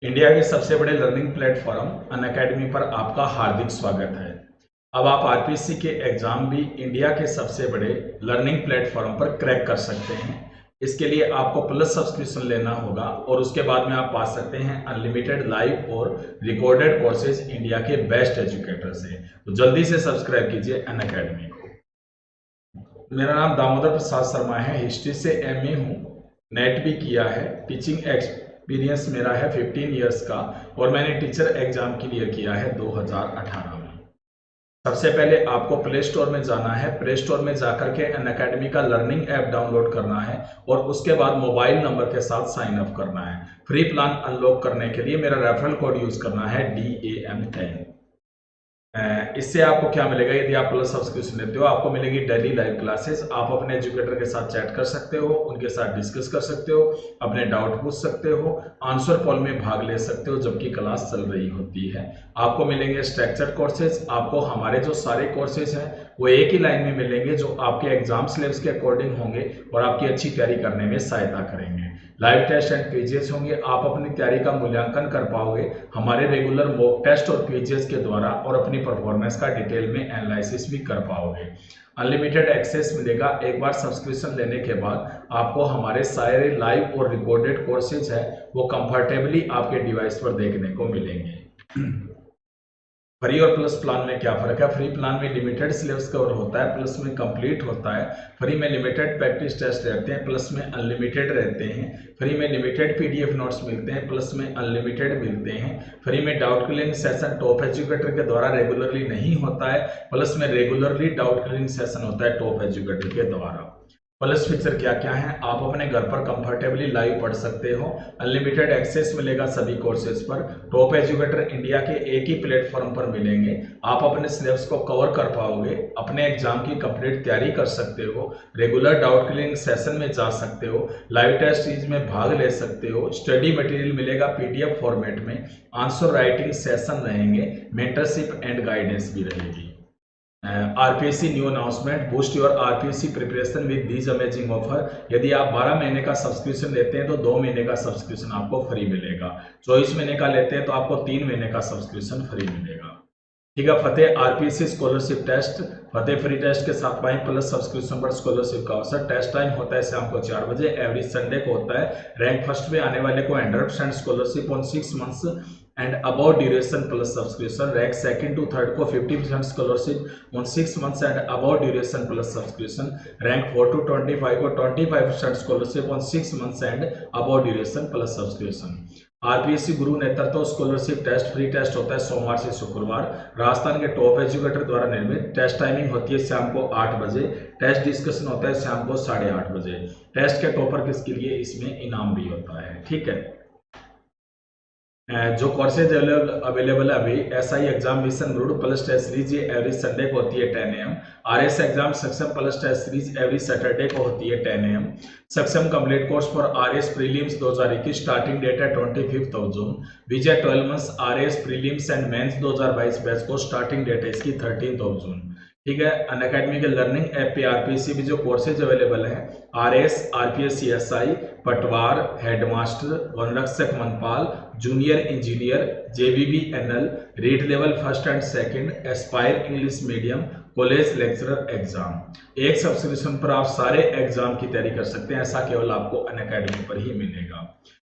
India के सबसे बड़े लर्निंग प्लेटफॉर्म अनअकैडमी पर आपका हार्दिक स्वागत है। अब आप आरपीएससी के एग्जाम भी इंडिया के सबसे बड़े लर्निंग प्लेटफॉर्म पर क्रैक कर सकते हैं। इसके लिए आपको प्लस सब्सक्रिप्शन लेना होगा और उसके बाद में आप पा सकते हैं अनलिमिटेड लाइव और रिकॉर्डेड कोर्सेज इंडिया के बेस्ट एजुकेटर से। तो जल्दी से सब्सक्राइब कीजिए अनअकैडमी को। मेरा नाम दामोदर प्रसाद शर्मा है, हिस्ट्री से एमए हूँ, नेट भी किया है, टीचिंग एक्सपीरियंस मेरा है 15 इयर्स का और मैंने टीचर एग्जाम क्लियर किया है 2018 में। सबसे पहले आपको प्ले स्टोर में जाना है, प्ले स्टोर में जाकर के अनअकैडमी का लर्निंग ऐप डाउनलोड करना है और उसके बाद मोबाइल नंबर के साथ साइन अप करना है। फ्री प्लान अनलॉक करने के लिए मेरा रेफरल कोड यूज करना है DAM10। इससे आपको क्या मिलेगा, यदि आप प्लस सब्सक्रिप्शन लेते हो आपको मिलेगी डेली लाइव क्लासेस। आप अपने एजुकेटर के साथ चैट कर सकते हो, उनके साथ डिस्कस कर सकते हो, अपने डाउट पूछ सकते हो, आंसर कॉल में भाग ले सकते हो जबकि क्लास चल रही होती है। आपको मिलेंगे स्ट्रक्चर्ड कोर्सेज। आपको हमारे जो सारे कोर्सेज हैं वो एक ही लाइन में मिलेंगे जो आपके एग्जाम सिलेबस के अकॉर्डिंग होंगे और आपकी अच्छी तैयारी करने में सहायता करेंगे। लाइव टेस्ट एंड क्विजेस होंगे, आप अपनी तैयारी का मूल्यांकन कर पाओगे हमारे रेगुलर मॉक टेस्ट और क्विजेस के द्वारा और अपनी परफॉर्मेंस का डिटेल में एनालिसिस भी कर पाओगे। अनलिमिटेड एक्सेस मिलेगा। एक बार सब्सक्रिप्शन लेने के बाद आपको हमारे सारे लाइव और रिकॉर्डेड कोर्सेज है वो कंफर्टेबली आपके डिवाइस पर देखने को मिलेंगे। फ्री और प्लस प्लान में क्या फर्क है? फ्री प्लान में लिमिटेड सिलेबस कवर होता है, प्लस में कंप्लीट होता है। फ्री में लिमिटेड प्रैक्टिस टेस्ट रहते हैं, प्लस में अनलिमिटेड रहते हैं। फ्री में लिमिटेड पीडीएफ नोट्स मिलते हैं, प्लस में अनलिमिटेड मिलते हैं। फ्री में doubt clearing session top educator के द्वारा रेगुलरली नहीं होता है, प्लस में रेगुलरली डाउट क्लियरिंग सेशन होता है टॉप एजुकेटर के द्वारा। प्लस फीचर क्या क्या है? आप अपने घर पर कंफर्टेबली लाइव पढ़ सकते हो, अनलिमिटेड एक्सेस मिलेगा सभी कोर्सेज पर, टॉप एजुकेटर इंडिया के एक ही प्लेटफॉर्म पर मिलेंगे, आप अपने सिलेबस को कवर कर पाओगे, अपने एग्जाम की कंप्लीट तैयारी कर सकते हो, रेगुलर डाउट क्लियरिंग सेशन में जा सकते हो, लाइव टेस्ट सीरीज में भाग ले सकते हो, स्टडी मटेरियल मिलेगा पीडीएफ फॉर्मेट में, आंसर राइटिंग सेशन रहेंगे, मेंटरशिप एंड गाइडेंस भी रहेगी। RPSC new announcement, boost your RPSC preparation with these amazing offer. यदि आप 12 महीने का सब्सक्रिप्शन लेते हैं तो 2 महीने का सब्सक्रिप्शन आपको फ्री मिलेगा। 24 महीने का लेते हैं तो आपको 3 महीने का सब्सक्रिप्शन फ्री मिलेगा। ठीक है, फतेह आरपीएससी स्कॉलरशिप टेस्ट, फतेह फ्री टेस्ट के साथ पाएं प्लस सब्सक्रिप्शन पर स्कॉलरशिप का अवसर। टेस्ट टाइम होता है शाम को 4 बजे, एवरी संडे को होता है। रैंक फर्स्ट में आने वाले को 100% scholarship on 6 months and about duration plus subscription. Rank second to third को 50% scholarship on 6 months and about duration plus subscription. Rank 4 to 25 को 25% scholarship on 6 months and about duration plus subscription. RPSC Guru नेतृत्व scholarship test free test होता है सोमवार से शुक्रवार, राजस्थान के top educator द्वारा निर्मित। टेस्ट टाइमिंग होती है शाम को 8 बजे, टेस्ट डिस्कशन होता है शाम को 8:30 बजे। टेस्ट के टॉपर किसके लिए इसमें इनाम भी होता है। ठीक है, जो कोर्सेज अवेलेबल है अभी, एसआई एग्जाम मिशन रूड प्लस टेस्ट सीरीज ये एवरी संडे को होती है 10 AM। RS exam Saksham plus test series every Saturday को होती है 10 AM। Saksham complete course for RS prelims 2021 starting date है 25 June. Vijay 12 months RS prelims and mains 2022 batch को स्टार्टिंग डेट है इसकी 13 जून। ठीक है, अनअकैडमी के लर्निंग ऐप पे आरपीएससी भी जो कोर्सेज अवेलेबल है, RS, RPSC SI, Patwar, headmaster, वनरक्षक मनपाल, junior engineer, JBB NL, REET level first and second, aspire English medium, college lecturer exam. एक सब्सक्रिप्शन पर आप सारे एग्जाम की तैयारी कर सकते हैं, ऐसा केवल आपको अनअकैडमी पर ही मिलेगा।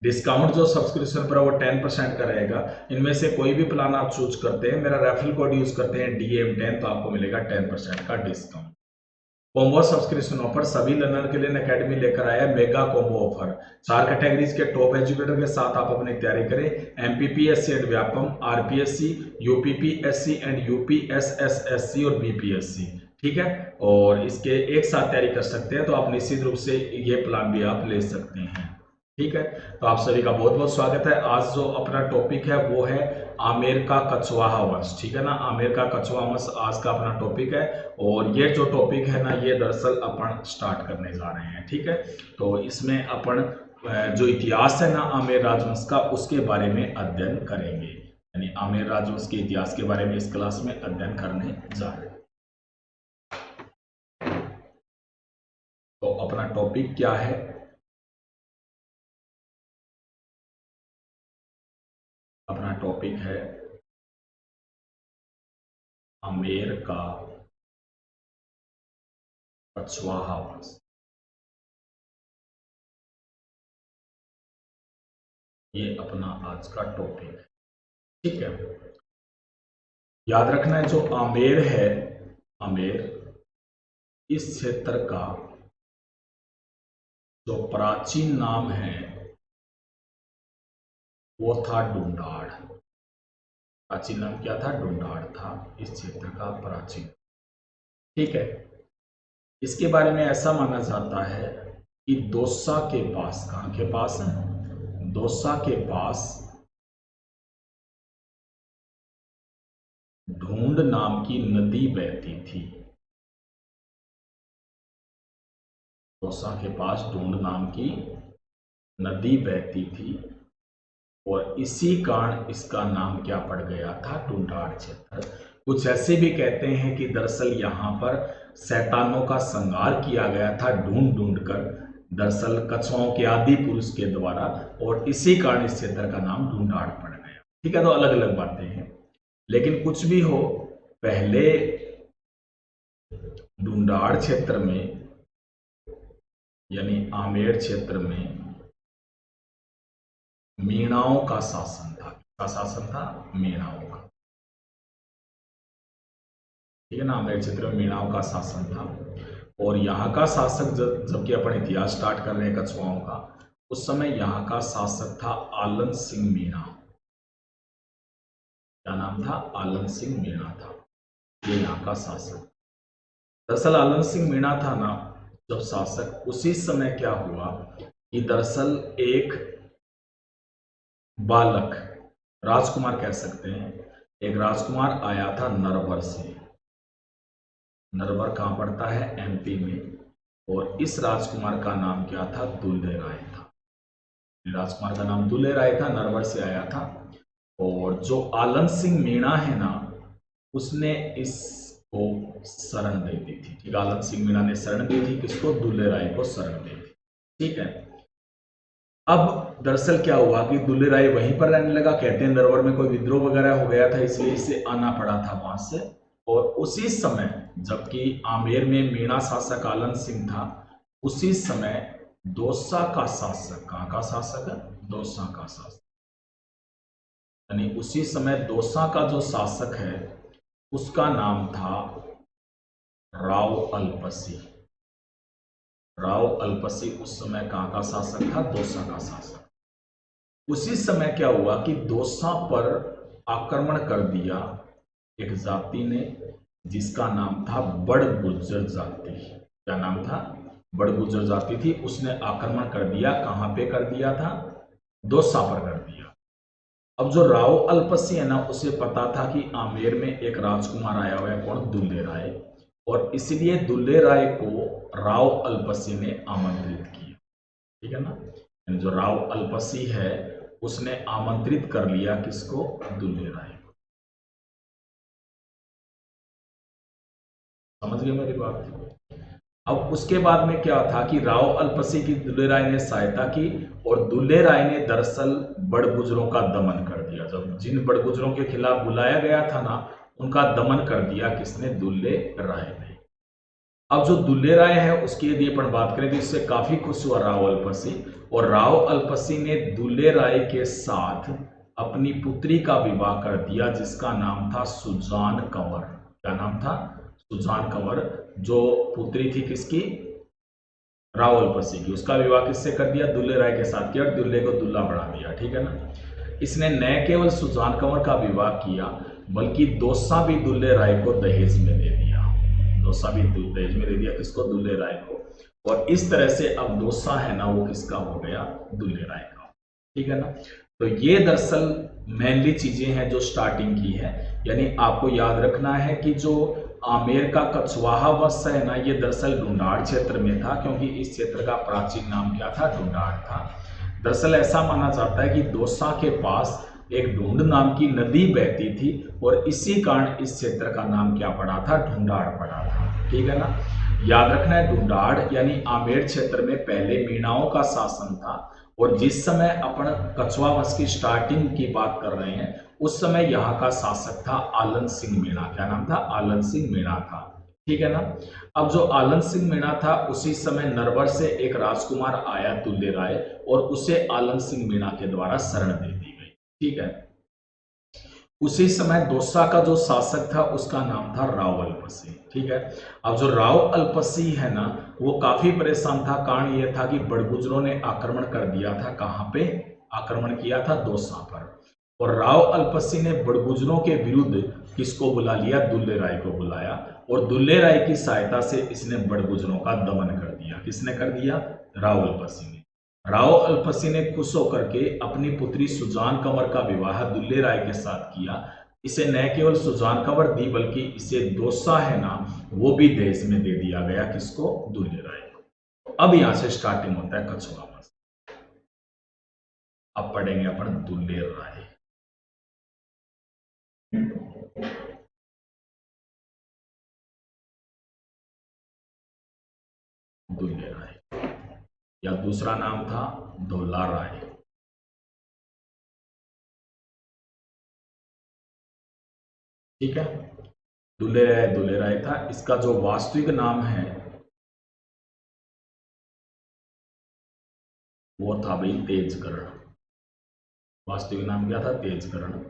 डिस्काउंट जो सब्सक्रिप्शन पर है वो 10% का रहेगा। इनमें से कोई भी प्लान आप चूज करते हैं, मेरा रेफरल कोड यूज करते हैं DAM10 तो आपको मिलेगा 10% का डिस्काउंट। कॉम्बो सब्सक्रिप्शन ऑफर सभी लर्नर के लिए अनअकैडमी लेकर आया है मेगा कॉम्बो ऑफर। 4 कैटेगरीज के टॉप एजुकेटर के साथ आप अपनी तैयारी करें। MPPSC and Vyapam, RPSC, UPPSC and UPSSSC और बीपीएससी। ठीक है, और इसके एक साथ तैयारी कर सकते हैं, तो आप निश्चित रूप से ये प्लान भी आप ले सकते हैं। ठीक है, तो आप सभी का बहुत बहुत स्वागत है। आज जो अपना टॉपिक है वो है आमेर का कछवाहा वंश। ठीक है ना, आमेर का कछवाहा वंश आज का अपना टॉपिक है और ये जो टॉपिक है ना ये दरअसल अपन स्टार्ट करने जा रहे हैं। ठीक है, तो इसमें अपन जो इतिहास है ना आमेर राजवंश का उसके बारे में अध्ययन करेंगे, यानी आमेर राजवंश के इतिहास के बारे में इस क्लास में अध्ययन करने जा रहे हैं। तो अपना टॉपिक क्या है? टॉपिक है आमेर का कछवाहा वंश। ये अपना आज का टॉपिक है, ठीक है। याद रखना है जो आमेर है, आमेर इस क्षेत्र का जो प्राचीन नाम है वो था ढूंढाड़। प्राचीन नाम क्या था? ढूंढाड़ था इस क्षेत्र का प्राचीन, ठीक है। इसके बारे में ऐसा माना जाता है कि दौसा के पास, कहां के पास है? दौसा के पास ढूंढ नाम की नदी बहती थी। दौसा के पास ढूंढ नाम की नदी बहती थी और इसी कारण इसका नाम क्या पड़ गया था? ढूंढाड़ क्षेत्र। कुछ ऐसे भी कहते हैं कि दरअसल यहां पर शैतानों का संहार किया गया था ढूंढ ढूंढ कर, दरअसल कछुओं के आदि पुरुष के द्वारा, और इसी कारण इस क्षेत्र का नाम ढूंढाड़ पड़ गया, ठीक है। तो अलग अलग बातें हैं, लेकिन कुछ भी हो, पहले ढूंढाड़ क्षेत्र में यानी आमेर क्षेत्र में मीणाओं का शासन था। किसका शासन था? मीणाओं का, ठीक है ना। आमेर क्षेत्र में मीणाओं का शासन था और यहाँ का शासक, जबकि अपन इतिहास स्टार्ट कर रहे हैं कछुआओं का, उस समय यहाँ का शासक था आलन सिंह मीणा। क्या नाम था? आलन सिंह मीणा था ये यहाँ का शासक। दरअसल आलन सिंह मीणा था ना जब शासक, उसी समय क्या हुआ कि दरअसल एक बालक, राजकुमार कह सकते हैं, एक राजकुमार आया था नरवर से। नरवर कहां पड़ता है? एमपी में। और इस राजकुमार का नाम क्या था? दुल्ले राय था। राजकुमार का नाम दुल्ले राय था, नरवर से आया था। और जो आलन सिंह मीणा है ना, उसने इसको शरण दे दी थी, ठीक। आलन सिंह मीणा ने शरण दी थी किसको? दुल्ले राय को शरण दी थी, ठीक है। अब दरअसल क्या हुआ कि दुल्ले राय वहीं पर रहने लगा। कहते हैं नरवर में कोई विद्रोह वगैरह हो गया था, इसलिए इसे आना पड़ा था वहां से। और उसी समय जबकि आमेर में मीणा शासक आलन सिंह था, उसी समय दौसा का शासक, कहां का शासक है? दौसा का शासक, यानी उसी समय दौसा का जो शासक है उसका नाम था राव अल्पसी। राव अल्पसी उस समय कहां का शासक था? दौसा का शासक। उसी समय क्या हुआ कि दौसा पर आक्रमण कर दिया एक जाति ने जिसका नाम था बड़ गुर्जर जाति। क्या नाम था? बड़ गुर्जर जाति थी। उसने आक्रमण कर दिया। कहां पे कर दिया था? दौसा पर कर दिया। अब जो राव अल्पसी है ना, उसे पता था कि आमेर में एक राजकुमार आया हुआ है, कौन? दुल्ले राय। और इसलिए दुल्ले राय को राव अल्पसी ने आमंत्रित किया, ठीक है ना। जो राव अल्पसी है उसने आमंत्रित कर लिया किसको? दुल्ले राय को। समझ गए मेरी बात? अब उसके बाद में क्या था कि राव अल्पसी की दुल्ले राय ने सहायता की और दुल्ले राय ने दरअसल बड़गुजरों का दमन कर दिया। जब जिन बड़गुजरों के खिलाफ बुलाया गया था ना, उनका दमन कर दिया किसने? दुल्ले राय ने। अब जो दुल्ले राय है उसकी यदि अपन बात करें तो इससे काफी खुश हुआ राव अल्पसी, और राव अल्पसी ने दुल्ले राय के साथ अपनी पुत्री का विवाह कर दिया जिसका नाम था सुजान कंवर। क्या नाम था? सुजान कंवर, जो पुत्री थी किसकी? राव अल्पसी की। उसका विवाह किससे कर दिया? दुल्ले राय के साथ किया और दुल्ले को दुल्ला बना दिया, ठीक है ना। इसने न केवल सुजान कंवर का विवाह किया बल्कि दौसा भी दुल्ले राय को दहेज में दे दिया। दौसा भी दहेज में दे दिया किसको? दुल्ले राय को। और इस तरह से अब दौसा है ना वो किसका हो गया? दुल्ले राय का, ठीक है ना। तो ये दरअसल मेनली चीजें हैं जो स्टार्टिंग की है। यानी आपको याद रखना है कि जो आमेर का कछवाहा वंश है ना, ये दरअसल ढूंढाड़ क्षेत्र में था, क्योंकि इस क्षेत्र का प्राचीन नाम क्या था? ढूंढाड़ था। दरअसल ऐसा माना जाता है कि दौसा के पास एक ढूंढ नाम की नदी बहती थी और इसी कारण इस क्षेत्र का नाम क्या पड़ा था? ढूंढाड़ पड़ा था, ठीक है ना। याद रखना है ढूंढाड़ यानी आमेर क्षेत्र में पहले मीणाओं का शासन था और जिस समय अपन कछवा वंश की स्टार्टिंग की बात कर रहे हैं उस समय यहाँ का शासक था आलन सिंह मीणा। क्या नाम था? आलन सिंह मीणा था। ठीक है ना। अब जो आलन सिंह मीणा था उसी समय नरवर से एक राजकुमार आया दुल्ले राय और उसे आलन सिंह मीणा के द्वारा शरण दे दी गई। ठीक है। उसी समय दोसा का जो शासक था उसका नाम था राव अल्पसी। ठीक है। अब जो राव अल्पसी है ना वो काफी परेशान था। कारण यह था कि बड़गुजरों ने आक्रमण कर दिया था। कहां पे आक्रमण किया था? दोसा पर। और राव अल्पसी ने बड़गुजरों के विरुद्ध किसको बुला लिया? दुल्ले राय को बुलाया और दुल्ले राय की सहायता से इसने बड़गुजरों का दमन कर दिया। किसने कर दिया? राव अल्पसी ने। राव अल्पसी ने खुश होकर के अपनी पुत्री सुजान कंवर का विवाह दुल्ले राय के साथ किया। इसे न केवल सुजान कंवर दी बल्कि इसे दोसा है ना वो भी देश में दे दिया गया। किसको? दुल्ले राय को। अब यहां से स्टार्टिंग होता है कछवा वंश। अब पढ़ेंगे अपन दुल्ले राय। दुल्ले राय या दूसरा नाम था धोला राय। ठीक है। दुल्ले राय था। इसका जो वास्तविक नाम है वो था भाई तेजकर्ण। वास्तविक नाम क्या था? तेजकर्ण।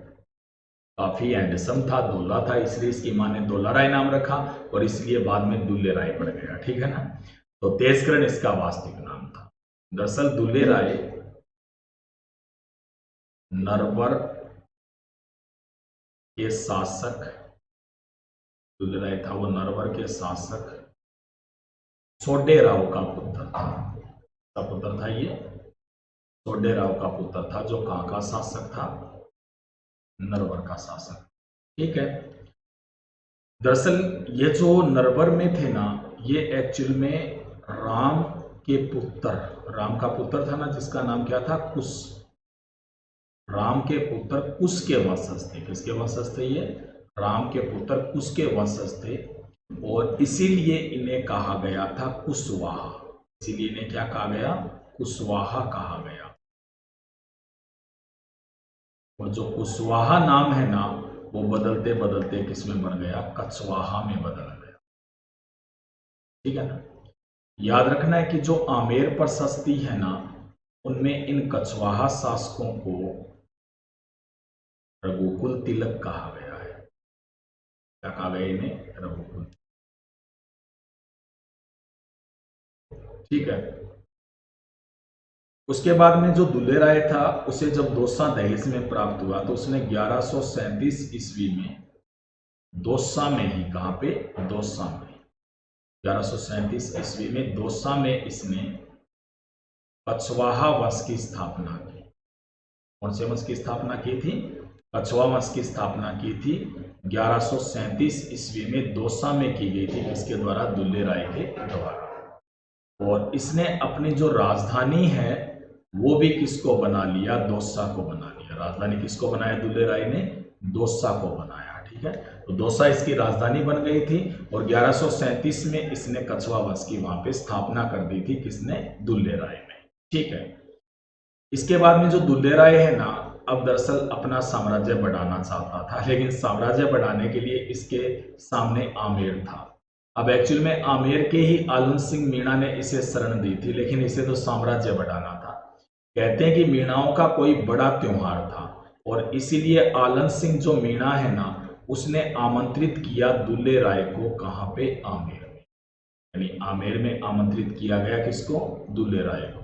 काफी हैंडसम था, धोला था, इसलिए इसकी मां ने धोला राय नाम रखा और इसलिए बाद में दुल्ले राय पड़ गया। ठीक है ना। तो तेजकर्ण इसका वास्तविक नाम था। दरअसल दुल्ले राय नरवर के शासक, दुल्ले राय था वो नरवर के शासक सोडे राव का पुत्र था। का पुत्र था ये सोडे राव का पुत्र था जो कहां का शासक था? नरवर का शासक। ठीक है। दरअसल ये जो नरवर में थे ना ये एक्चुअल में राम के पुत्र, राम का पुत्र था ना जिसका नाम क्या था? कुश। राम के पुत्र कुश के वंशज थे। किसके वंशज थे ये? राम के पुत्र कुश के वंशज थे और इसीलिए इन्हें कहा गया था कुशवाहा। इसीलिए इन्हें क्या कहा गया? कुशवाहा कहा गया। और जो कुशवाहा नाम है ना वो बदलते बदलते किस में बन गया? कछवाहा में बदल गया। ठीक है ना। याद रखना है कि जो आमेर प्रशस्ति है ना उनमें इन कछवाहा शासकों को रघुकुल तिलक कहा गया है। क्या कहा गया इन्हें? रघुकुल। ठीक है। उसके बाद में जो दुल्ले राय था उसे जब दोसा दहेज में प्राप्त हुआ तो उसने 1137 ईस्वी में दोसा में ही, कहां पे? दोसा में। 1137 ईस्वी में दोसा में इसने कछवाहा वंश की स्थापना की। कौन से वंश की स्थापना की थी? कछवा वंश की स्थापना की थी। 1137 ईस्वी में दोसा में की गई थी। किसके द्वारा? दुल्ले राय के द्वारा। और इसने अपनी जो राजधानी है वो भी किसको बना लिया? दोसा को बना लिया। राजधानी किसको बनाया? दुल्ले राय ने दोसा को बनाया। ठीक है। तो दोसा इसकी राजधानी बन गई थी और 1137 में इसने कछवा वंश की वहां पे स्थापना कर दी थी। किसने? दुल्ले राय ने। ठीक है। इसके बाद में जो दुल्ले राय है ना अब दरअसल अपना साम्राज्य बढ़ाना चाहता था लेकिन साम्राज्य बढ़ाने के लिए इसके सामने आमेर था। अब एक्चुअल में आमेर के ही आलन सिंह मीणा ने इसे शरण दी थी लेकिन इसे तो साम्राज्य बढ़ाना था। कहते हैं कि मीणाओं का कोई बड़ा त्योहार था और इसीलिए आलन सिंह जो मीणा है ना उसने आमंत्रित किया दुल्ले राय को। कहां पे? आमेर में। यानी आमेर में आमंत्रित किया गया किसको? दुल्ले राय को।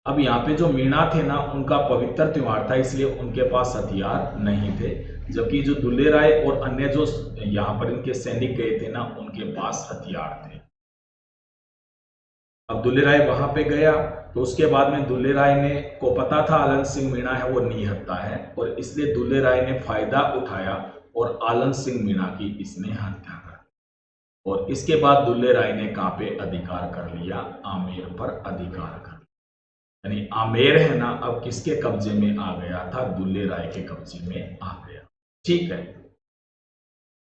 अब यहाँ पे जो मीणा थे ना उनका पवित्र त्योहार था इसलिए उनके पास हथियार नहीं थे, जबकि जो दुल्ले राय और अन्य जो यहाँ पर इनके सैनिक गए थे ना उनके पास हथियार थे। अब दुल्ले राय वहां पे गया तो उसके बाद में दुल्ले राय ने को पता था आलन सिंह मीणा है वो निहत्था है और इसलिए दुल्ले राय ने फायदा उठाया और आलन सिंह मीणा की इसने हत्या कर दी। और इसके बाद दुल्ले राय ने कहां पे अधिकार कर लिया? आमेर पर अधिकार कर लिया। यानी आमेर है ना अब किसके कब्जे में आ गया था? दुल्ले राय के कब्जे में आ गया। ठीक है।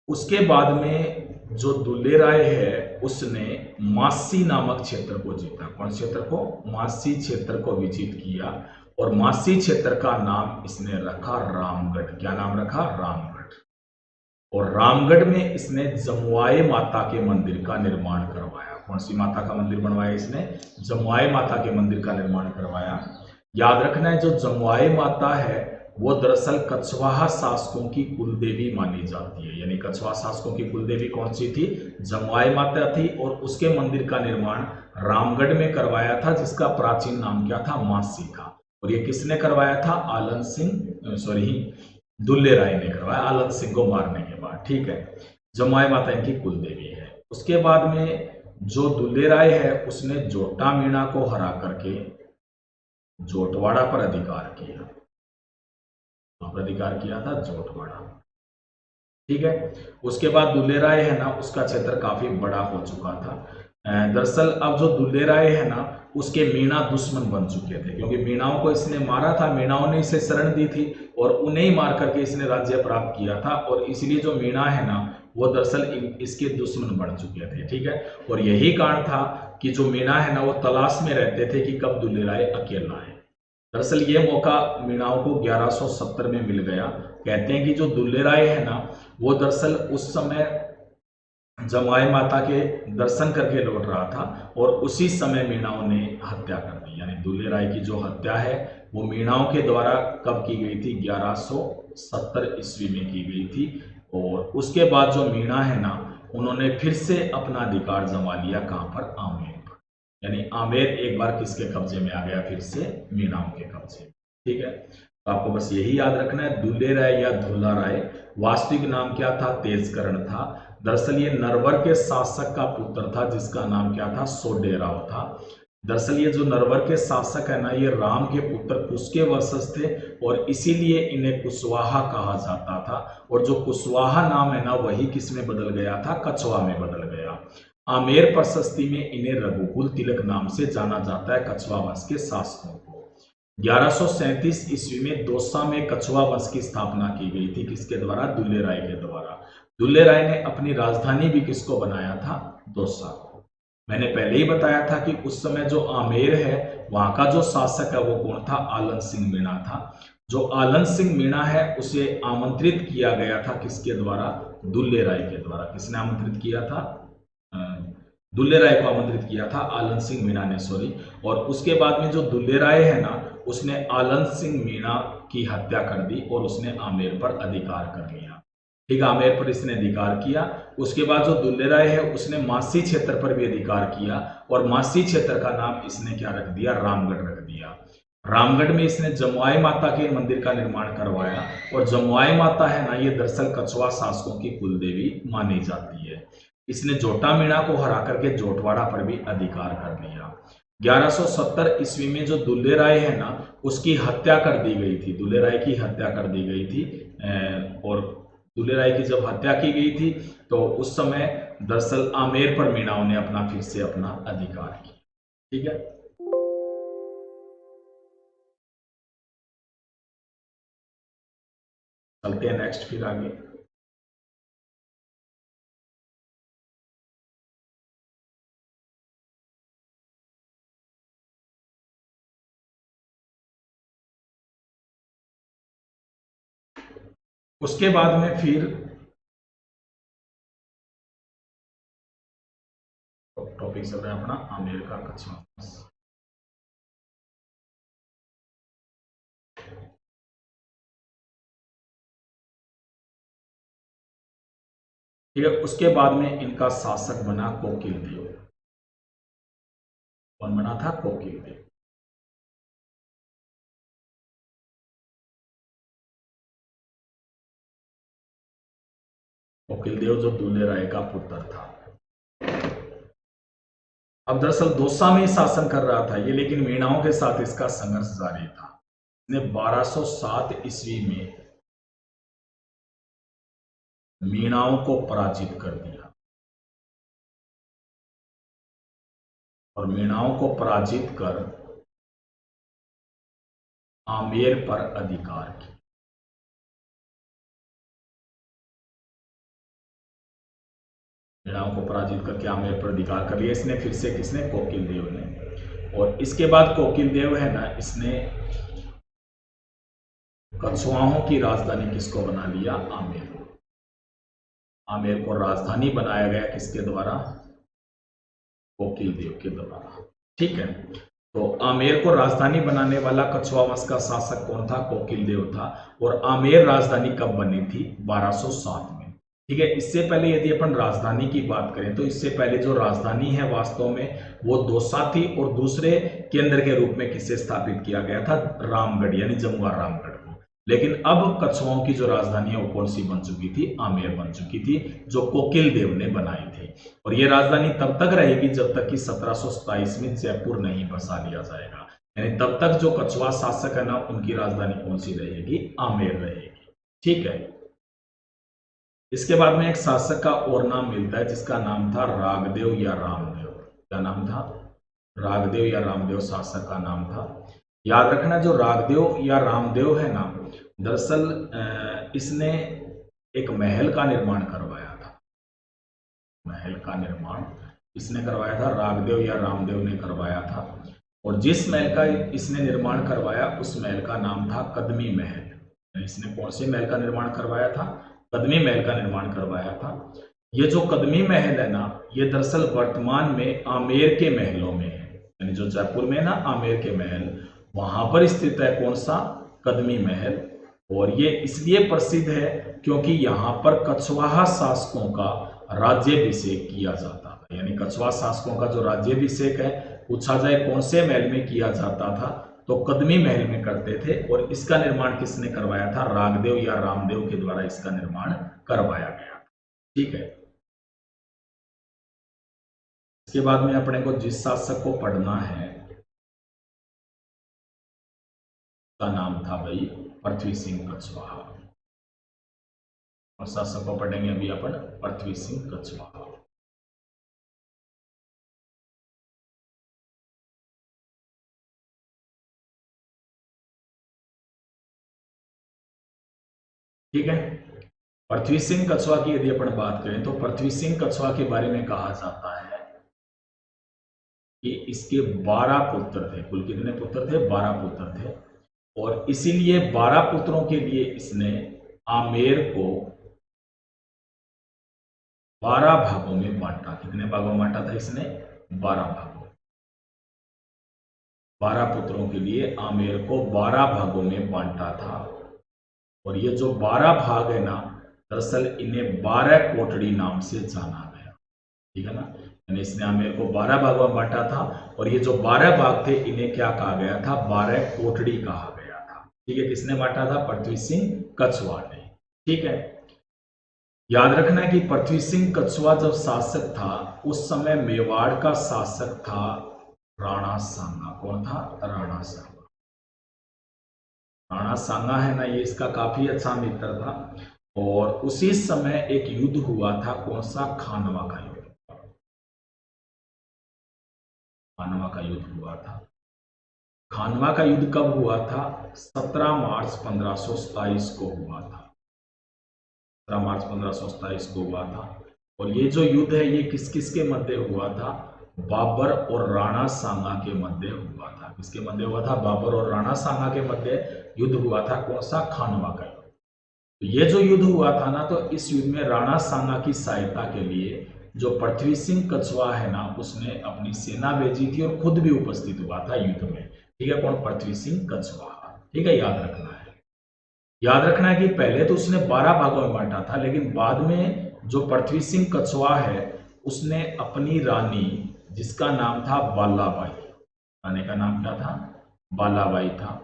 उसके बाद में जो दुल्ले राय है उसने मासी नामक क्षेत्र को जीता। कौन क्षेत्र को? मासी क्षेत्र को विजित किया और मासी क्षेत्र का नाम इसने रखा रामगढ़। क्या नाम रखा? रामगढ़। और रामगढ़ में इसने जमुआई माता के मंदिर का निर्माण करवाया। कौन सी माता का मंदिर बनवाया इसने? जमुआई माता के मंदिर का निर्माण करवाया। याद रखना है, जो जमुआई माता है वो दरअसल कछवाहा शासकों की कुलदेवी मानी जाती है। यानी कछवाहा शासकों की कुलदेवी कौन सी थी? जमुआई माता थी। और उसके मंदिर का निर्माण रामगढ़ में करवाया था, जिसका प्राचीन नाम क्या था? मासी था। और ये किसने करवाया था? आलन सिंह, सॉरी, दुल्ले राय ने करवाया, आलन सिंह को मारने के बाद। ठीक है, जमुआई माता इनकी कुलदेवी है। उसके बाद में जो दुल्ले राय है उसने जोटा मीणा को हरा करके जोटवाड़ा पर अधिकार किया। अधिकार किया था जोटवाड़ा। ठीक है, उसके बाद दुल्ले राय है ना, उसका क्षेत्र काफी बड़ा हो चुका था। दरअसल अब जो दुल्ले राय है ना, उसके मीणा दुश्मन बन चुके थे, क्योंकि मीणाओं को इसने मारा था, मीणाओं ने इसे शरण दी थी और उन्हें ही मार करके इसने राज्य प्राप्त किया था। और इसलिए जो मीणा है ना, वो दरअसल इसके दुश्मन बन चुके थे। ठीक है, और यही कारण था कि जो मीणा है ना, वो तलाश में रहते थे कि कब दुल्ले राय अकेला है। दरअसल ये मौका मीणाओं को 1170 में मिल गया। कहते हैं कि जो दुल्ले राय है ना, वो दरअसल उस समय जमुआई माता के दर्शन करके लौट रहा था और उसी समय मीणाओं ने हत्या कर दी। यानी दुल्ले राय की जो हत्या है वो मीणाओं के द्वारा कब की गई थी? 1170 ईस्वी में की गई थी। और उसके बाद जो मीणा है ना, उन्होंने फिर से अपना अधिकार जमा लिया। कहां पर? आमेर पर। यानी आमेर एक बार किसके कब्जे में आ गया? फिर से मीणाओं के कब्जे में। ठीक है, तो आपको बस यही याद रखना है, दुल्ले राय या धुल्ला राय वास्तविक नाम क्या था? तेजकर्ण था। दरअसल ये नरवर के शासक का पुत्र था, जिसका नाम क्या था? सोडेराव था। दरअसल ये जो नरवर के शासक है ना, ये राम के पुत्र कुश के वंशज थे और इसीलिए इन्हें कुशवाहा कहा जाता था। और जो कुशवाहा नाम है ना, वही किस में बदल गया था? कछवा में बदल गया। आमेर प्रशस्ति में इन्हें रघुकुल तिलक नाम से जाना जाता है, कछवा वंश के शासकों को। 1137 ईस्वी में दौसा में कछवा वंश की स्थापना की गई थी। किसके द्वारा? दुल्ले राय के द्वारा। दुल्ले राय ने अपनी राजधानी भी किसको बनाया था? दौसा को। मैंने पहले ही बताया था कि उस समय जो आमेर है वहां का जो शासक है वो कौन था? आलन सिंह मीणा था। जो आलन सिंह मीणा है उसे आमंत्रित किया गया था किसके द्वारा? दुल्ले राय के द्वारा। किसने आमंत्रित किया था? दुल्ले राय को आमंत्रित किया था, आलन सिंह मीणा ने, सॉरी। और उसके बाद में जो दुल्ले राय है ना, उसने आलन सिंह मीणा की हत्या कर दी और उसने आमेर पर अधिकार कर लिया। ठीक है, आमेर पर इसने अधिकार किया। उसके बाद जो दुल्ले राय है उसने मासी क्षेत्र पर भी अधिकार किया और मासी क्षेत्र का नाम इसने क्या रख दिया? रामगढ़ रख दिया। रामगढ़ में इसने जमुआई माता के मंदिर का निर्माण करवाया। और जमुआई माता है ना, ये दरअसल कछवा शासकों की कुलदेवी मानी जाती है। इसने जोटा मीणा को हरा करके जोटवाड़ा पर भी अधिकार कर लिया। 1170 ईस्वी में जो दुल्ले राय है ना, उसकी हत्या कर दी गई थी। दुल्ले राय की हत्या कर दी गई थी। और दुल्ले राय की जब हत्या की गई थी तो उस समय दरअसल आमेर पर मीणाओं ने अपना फिर से अपना अधिकार किया। ठीक है, चलते हैं नेक्स्ट फिर आगे। उसके बाद में फिर टॉपिक चल रहा है अपना आमेर का कछवा। ठीक है, उसके बाद में इनका शासक बना कोकिल देव। कौन बना था? कोकिल देव। कोकिल देव जो दुल्ले राय का पुत्र था। अब दरअसल दौसा में शासन कर रहा था ये, लेकिन मीणाओं के साथ इसका संघर्ष जारी था। ने 1207 ईस्वी में मीणाओं को पराजित कर दिया और मीणाओं को पराजित कर आमेर पर अधिकार किया। मीणाओं को पराजित करके आमेर पर अधिकार कर लिया इसने, फिर से किसने, कोकिल देव ने। और इसके बाद कोकिल देव है ना, इसने कछुआओं की राजधानी किसको बना लिया, आमेर। आमेर को राजधानी बनाया गया किसके द्वारा, कोकिल देव के द्वारा। ठीक है, तो आमेर को राजधानी बनाने वाला कछुआ वंश का शासक कौन था, कोकिल देव था। और आमेर राजधानी कब बनी थी, 1207 में। ठीक है, इससे पहले यदि अपन राजधानी की बात करें तो इससे पहले जो राजधानी है वास्तव में वो दौसा थी, और दूसरे केंद्र के रूप में किसे स्थापित किया गया था, रामगढ़ यानी जमुआ रामगढ़ को। लेकिन अब कछुओं की जो राजधानी है वो कौन सी बन चुकी थी, आमेर बन चुकी थी, जो कोकिल देव ने बनाई थी। और ये राजधानी तब तक रहेगी जब तक कि 1727 में जयपुर नहीं बसा लिया जाएगा, यानी तब तक जो कछुआ शासक है ना उनकी राजधानी कौन सी रहेगी, आमेर रहेगी। ठीक है, इसके बाद में एक शासक का और नाम मिलता है जिसका नाम था रागदेव या रामदेव। क्या नाम था, रागदेव या रामदेव शासक का नाम था। याद रखना जो रागदेव या रामदेव है ना, दरअसल इसने एक महल का निर्माण करवाया था। महल का निर्माण इसने करवाया था, रागदेव या रामदेव ने करवाया था। और जिस महल का इसने निर्माण करवाया उस महल का नाम था कदमी महल। इसने कौन से महल का निर्माण करवाया था, कदमी महल का निर्माण करवाया था। ये जो कदमी महल है ना, ये दरअसल वर्तमान में आमेर के महलों में है, यानी जो जयपुर में ना आमेर के महल, वहां पर स्थित है कौन सा, कदमी महल। और ये इसलिए प्रसिद्ध है क्योंकि यहाँ पर कछवाहा शासकों का राज्याभिषेक किया जाता था। यानी कछवाहा शासकों का जो राज्याभिषेक है, पूछा जाए कौन से महल में किया जाता था, तो कदमी महल में करते थे। और इसका निर्माण किसने करवाया था, रागदेव या रामदेव के द्वारा इसका निर्माण करवाया गया। ठीक है, इसके बाद में अपने को जिस शासक को पढ़ना है का नाम था भाई पृथ्वी सिंह कछवाहा। और शासक को पढ़ेंगे अभी अपन पृथ्वी सिंह कछवाहा। ठीक है, पृथ्वी सिंह कछवा की यदि अपन बात करें तो पृथ्वी सिंह कछवा के बारे में कहा जाता है कि इसके 12 पुत्र थे। कुल कितने पुत्र थे, 12 पुत्र थे। और इसीलिए 12 पुत्रों के लिए इसने आमेर को 12 भागों में बांटा। कितने भागों में बांटा था इसने, 12 भागों। 12 पुत्रों के लिए आमेर को 12 भागों में बांटा था। और ये जो 12 भाग है ना, दरअसल इन्हें 12 कोटड़ी नाम से जाना गया। ठीक है ना, यानी इसने आमेर को 12 भागों में बांटा था। और ये जो 12 भाग थे इन्हें क्या कहा गया था, 12 कोटड़ी कहा गया था। ठीक है, किसने बांटा था, पृथ्वी सिंह कछवा ने। ठीक है, याद रखना है कि पृथ्वी सिंह कछवा जब शासक था उस समय मेवाड़ का शासक था राणा सांगा। कौन था, राणा सांगा। राणा सांगा है ना, ये इसका काफी अच्छा मित्र था। और उसी समय एक युद्ध हुआ था, कौन सा, खानवा का युद्ध। खानवा का युद्ध हुआ था। खानवा का युद्ध कब हुआ था, 17 मार्च 1527 को हुआ था। 17 मार्च 1527 को हुआ था। और ये जो युद्ध है ये किस किस के मध्य हुआ था, बाबर और राणा सांगा के मध्य हुआ था। किसके मध्य हुआ था, बाबर और राणा सांगा के मध्य युद्ध हुआ था, कौन सा, खानवा का युद्ध। तो ये जो युद्ध हुआ था ना, तो इस युद्ध में राणा सांगा की सहायता के लिए जो पृथ्वी सिंह कछवा है ना, उसने अपनी सेना भेजी थी और खुद भी उपस्थित हुआ था युद्ध में। ठीक है, कौन, पृथ्वी सिंह कछवा। ठीक है, याद रखना है। याद रखना है कि पहले तो उसने 12 भागों में बांटा था, लेकिन बाद में जो पृथ्वी सिंह कछवा है उसने अपनी रानी, जिसका नाम था बालाबाई, रानी का नाम क्या था, बालाबाई था।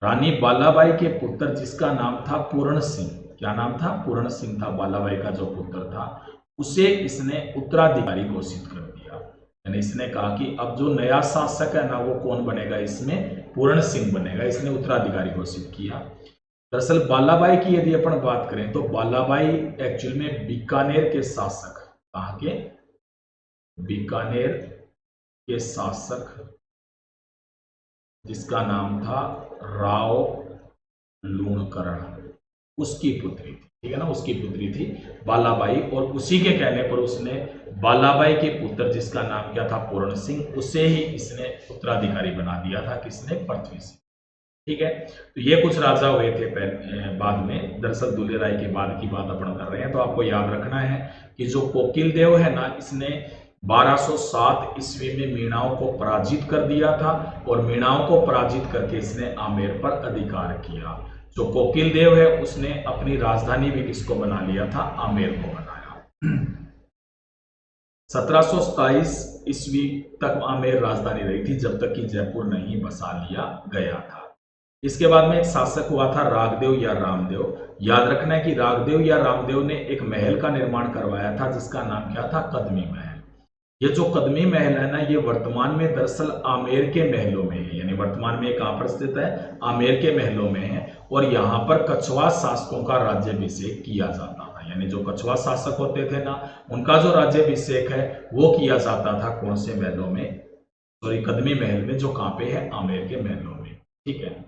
रानी बालाबाई के पुत्र जिसका नाम था पूर्ण सिंह, क्या नाम था, पूर्ण सिंह था बालाबाई का जो पुत्र था, उसे इसने उत्तराधिकारी घोषित कर दिया। यानी इसने कहा कि अब जो नया शासक है ना वो कौन बनेगा, इसमें पूर्ण सिंह बनेगा। इसने उत्तराधिकारी घोषित किया। दरअसल बालाबाई की यदि अपन बात करें तो बालाबाई एक्चुअल में बीकानेर के शासक, कहाँ के, बीकानेर के शासक जिसका नाम था राव लूणकरण, उसकी पुत्री थी। ठीक है ना, उसकी पुत्री थी बालाबाई, और उसी के कहने पर उसने बालाबाई के पुत्र जिसका नाम क्या था पूर्ण सिंह, उसे ही इसने उत्तराधिकारी बना दिया था, किसने, पृथ्वी सिंह। ठीक है, तो ये कुछ राजा हुए थे बाद में। दरअसल दुल्हे राय के बाद की बात अपन कर रहे हैं। तो आपको याद रखना है कि जो कोकिल देव है ना, इसने 1207 ईस्वी में मीणाओं को पराजित कर दिया था, और मीणाओं को पराजित करके इसने आमेर पर अधिकार किया। जो कोकिल देव है उसने अपनी राजधानी भी किसको बना लिया था, आमेर को बनाया। 1727 ईस्वी तक आमेर राजधानी रही थी, जब तक कि जयपुर नहीं बसा लिया गया था। इसके बाद में एक शासक हुआ था रागदेव या रामदेव। याद रखना है कि रागदेव या रामदेव ने एक महल का निर्माण करवाया था जिसका नाम क्या था, कदमी महल। ये जो कदमी महल है ना, ये वर्तमान में दरअसल आमेर के महलों में है, यानी वर्तमान में कहां पर स्थित है, आमेर के महलों में है। और यहाँ पर कछवा शासकों का राज्याभिषेक किया जाता था, यानी जो कछवा शासक होते थे ना, उनका जो राज्याभिषेक है वो किया जाता था कौन से महलों में, सॉरी कदमी महल में, जो कहां पे है, आमेर के महलों में। ठीक है,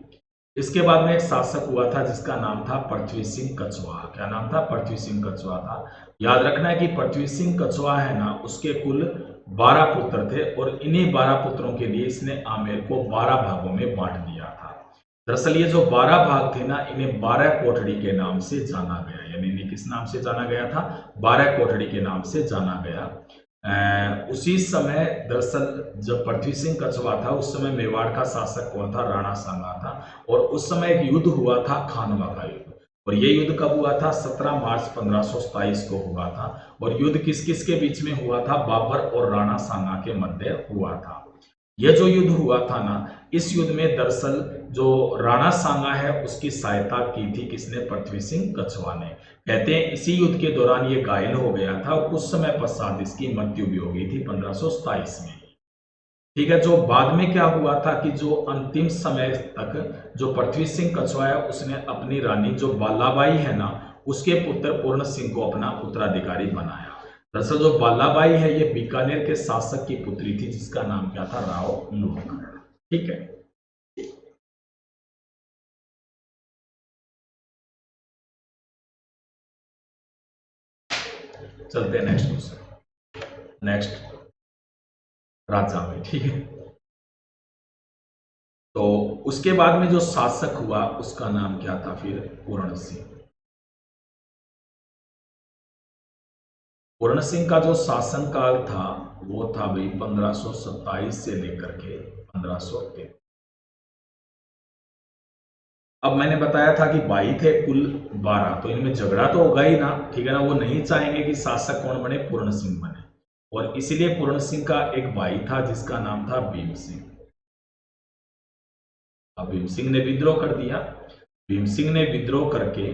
इसके बाद में एक शासक हुआ था जिसका नाम था पृथ्वी सिंह कछवा। क्या नाम था, पृथ्वी सिंह कछवा था। याद रखना है कि पृथ्वी सिंह कछवा है ना, उसके कुल 12 पुत्र थे, और इन्हीं 12 पुत्रों के लिए इसने आमेर को 12 भागों में बांट दिया था। दरअसल ये जो 12 भाग थे ना, इन्हें 12 कोठड़ी के नाम से जाना गया, यानी इन्हें किस नाम से जाना गया था, 12 कोठड़ी के नाम से जाना गया। उसी समय दरअसल जब पृथ्वी सिंह कछवा था, उस समय मेवाड़ का शासक कौन था, राणा सांगा था। और उस समय एक युद्ध हुआ था, खानवा का युद्ध। और ये युद्ध कब हुआ था, 17 मार्च 1527 को हुआ था। और युद्ध किस किस के बीच में हुआ था, बाबर और राणा सांगा के मध्य हुआ था। यह जो युद्ध हुआ था ना, इस युद्ध में दरअसल जो राणा सांगा है उसकी सहायता की थी किसने, पृथ्वी सिंह कछवा ने। कहते हैं इसी युद्ध के दौरान ये घायल हो गया था, और कुछ समय पश्चात इसकी मृत्यु भी हो गई थी 1527 में। ठीक है, जो बाद में क्या हुआ था कि जो अंतिम समय तक जो पृथ्वी सिंह कछवा है, उसने अपनी रानी जो बालाबाई है ना, उसके पुत्र पूर्ण सिंह को अपना उत्तराधिकारी बनाया। दरअसल जो बालाबाई है ये बीकानेर के शासक की पुत्री थी जिसका नाम क्या था, राव लूणकरण। ठीक है, चलते हैं नेक्स्ट क्वेश्चन, नेक्स्ट राजा में। ठीक है, तो उसके बाद में जो शासक हुआ उसका नाम क्या था फिर, पूर्ण सिंह। पूर्ण सिंह का जो शासन काल था वो था भाई 1527 से लेकर के 1533। अब मैंने बताया था कि भाई थे कुल 12, तो इनमें झगड़ा तो होगा ही ना, ठीक है ना। वो नहीं चाहेंगे कि शासक कौन बने, पूर्ण सिंह बने, और इसीलिए पूर्ण सिंह का एक भाई था जिसका नाम था भीम सिंह। अब भीम सिंह ने विद्रोह कर दिया। भीम सिंह ने विद्रोह करके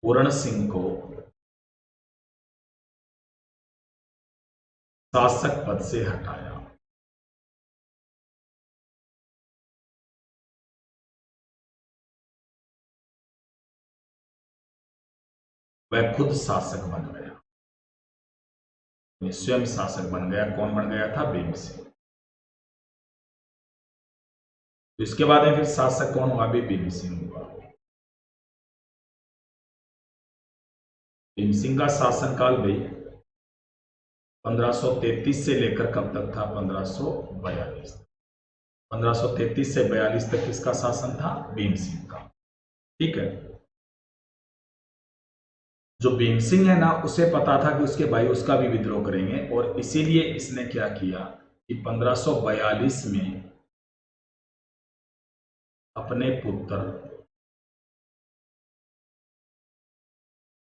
पूर्ण सिंह को शासक पद से हटाया। वह खुद शासक बन गया, स्वयं शासक बन गया। कौन बन गया था, भीम सिंह। तो इसके बाद में फिर शासक कौन हुआ, भी भीम सिंह हुआ। भीम सिंह का शासनकाल भाई 1533 से लेकर कब तक था, 1542। 1533 से 42 तक किसका शासन था, भीम सिंह का। ठीक है, जो भीम सिंह है ना, उसे पता था कि उसके भाई उसका भी विद्रोह करेंगे, और इसीलिए इसने क्या किया कि 1542 में अपने पुत्र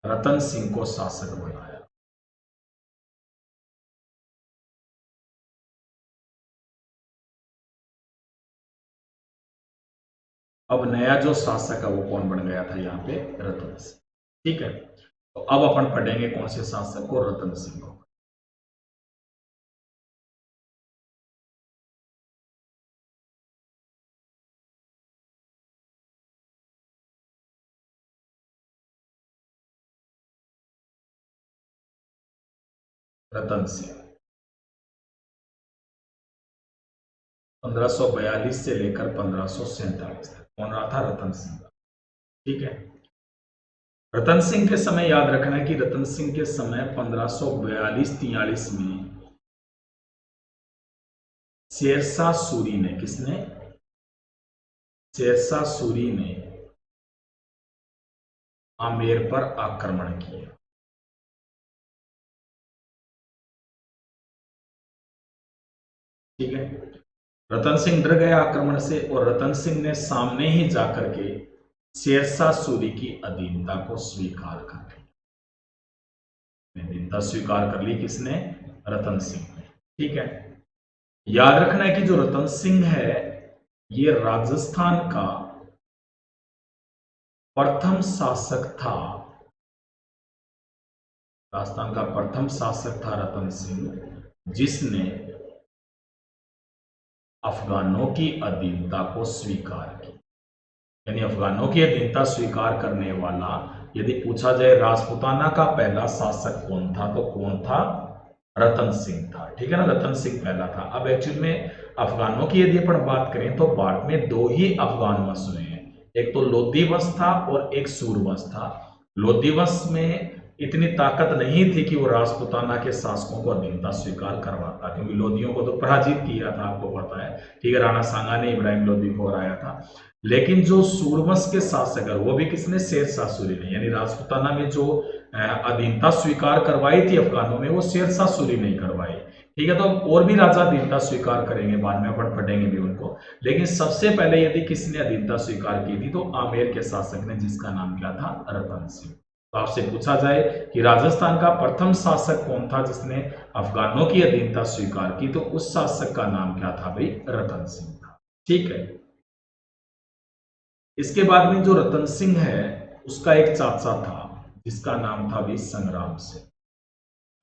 रतन सिंह को शासक बनाया। अब नया जो शासक है वो कौन बन गया था, यहाँ पे रतन सिंह। ठीक है, तो अब अपन पढ़ेंगे कौन से शासक को, रतन सिंह को। रतन सिंह 1542 से लेकर 1547 तक कौन रहा था? रतन सिंह। ठीक है, रतन सिंह के समय याद रखना है कि रतन सिंह के समय 1542-43 में शेरशाह सूरी ने, किसने? शेरशाह सूरी ने आमेर पर आक्रमण किया। ठीक है, रतन सिंह डर गया आक्रमण से और रतन सिंह ने सामने ही जाकर के शेरशाह सूरी की अधीनता को स्वीकार कर लिया। अधीनता स्वीकार कर ली किसने? रतन सिंह ने। ठीक है, याद रखना है कि जो रतन सिंह है ये राजस्थान का प्रथम शासक था। राजस्थान का प्रथम शासक था रतन सिंह, जिसने अफगानों की अधीनता को स्वीकार की। यानी अफगानों की अधीनता स्वीकार करने वाला, यदि पूछा जाए राजपूताना का पहला शासक कौन था, तो कौन था? रतन सिंह था। ठीक है ना, रतन सिंह पहला था। अब एक्चुअल में अफगानों की यदि अपन बात करें तो भारत में दो ही अफगान वंश हुए हैं, एक तो लोधी वंश था और एक सूर वंश था। लोधी वंश में इतनी ताकत नहीं थी कि वो राजपूताना के शासकों को अधीनता स्वीकार करवाता, क्योंकि लोधियों को तो पराजित किया था, आपको पता है। ठीक है, राणा सांगा ने इब्राहिम लोधी को हराया था। लेकिन जो सूरवंश के शासक है वो भी किसने? शेरशाह सूरी ने। यानी राजपूताना में जो अधीनता स्वीकार करवाई थी अफगानों में, वो शेरशाह सूरी नहीं करवाई। ठीक है, तो और भी राजा अधीनता स्वीकार करेंगे, बाद में अपन पढ़ेंगे भी उनको। लेकिन सबसे पहले यदि किसने अधीनता स्वीकार की थी तो आमेर के शासक ने, जिसका नाम क्या था? रतन सिंह। तो आपसे पूछा जाए कि राजस्थान का प्रथम शासक कौन था जिसने अफगानों की अधीनता स्वीकार की, तो उस शासक का नाम क्या था भाई? रतन सिंह था। ठीक है, इसके बाद में जो रतन सिंह है उसका एक चाचा था जिसका नाम था भी संग्राम सिंह।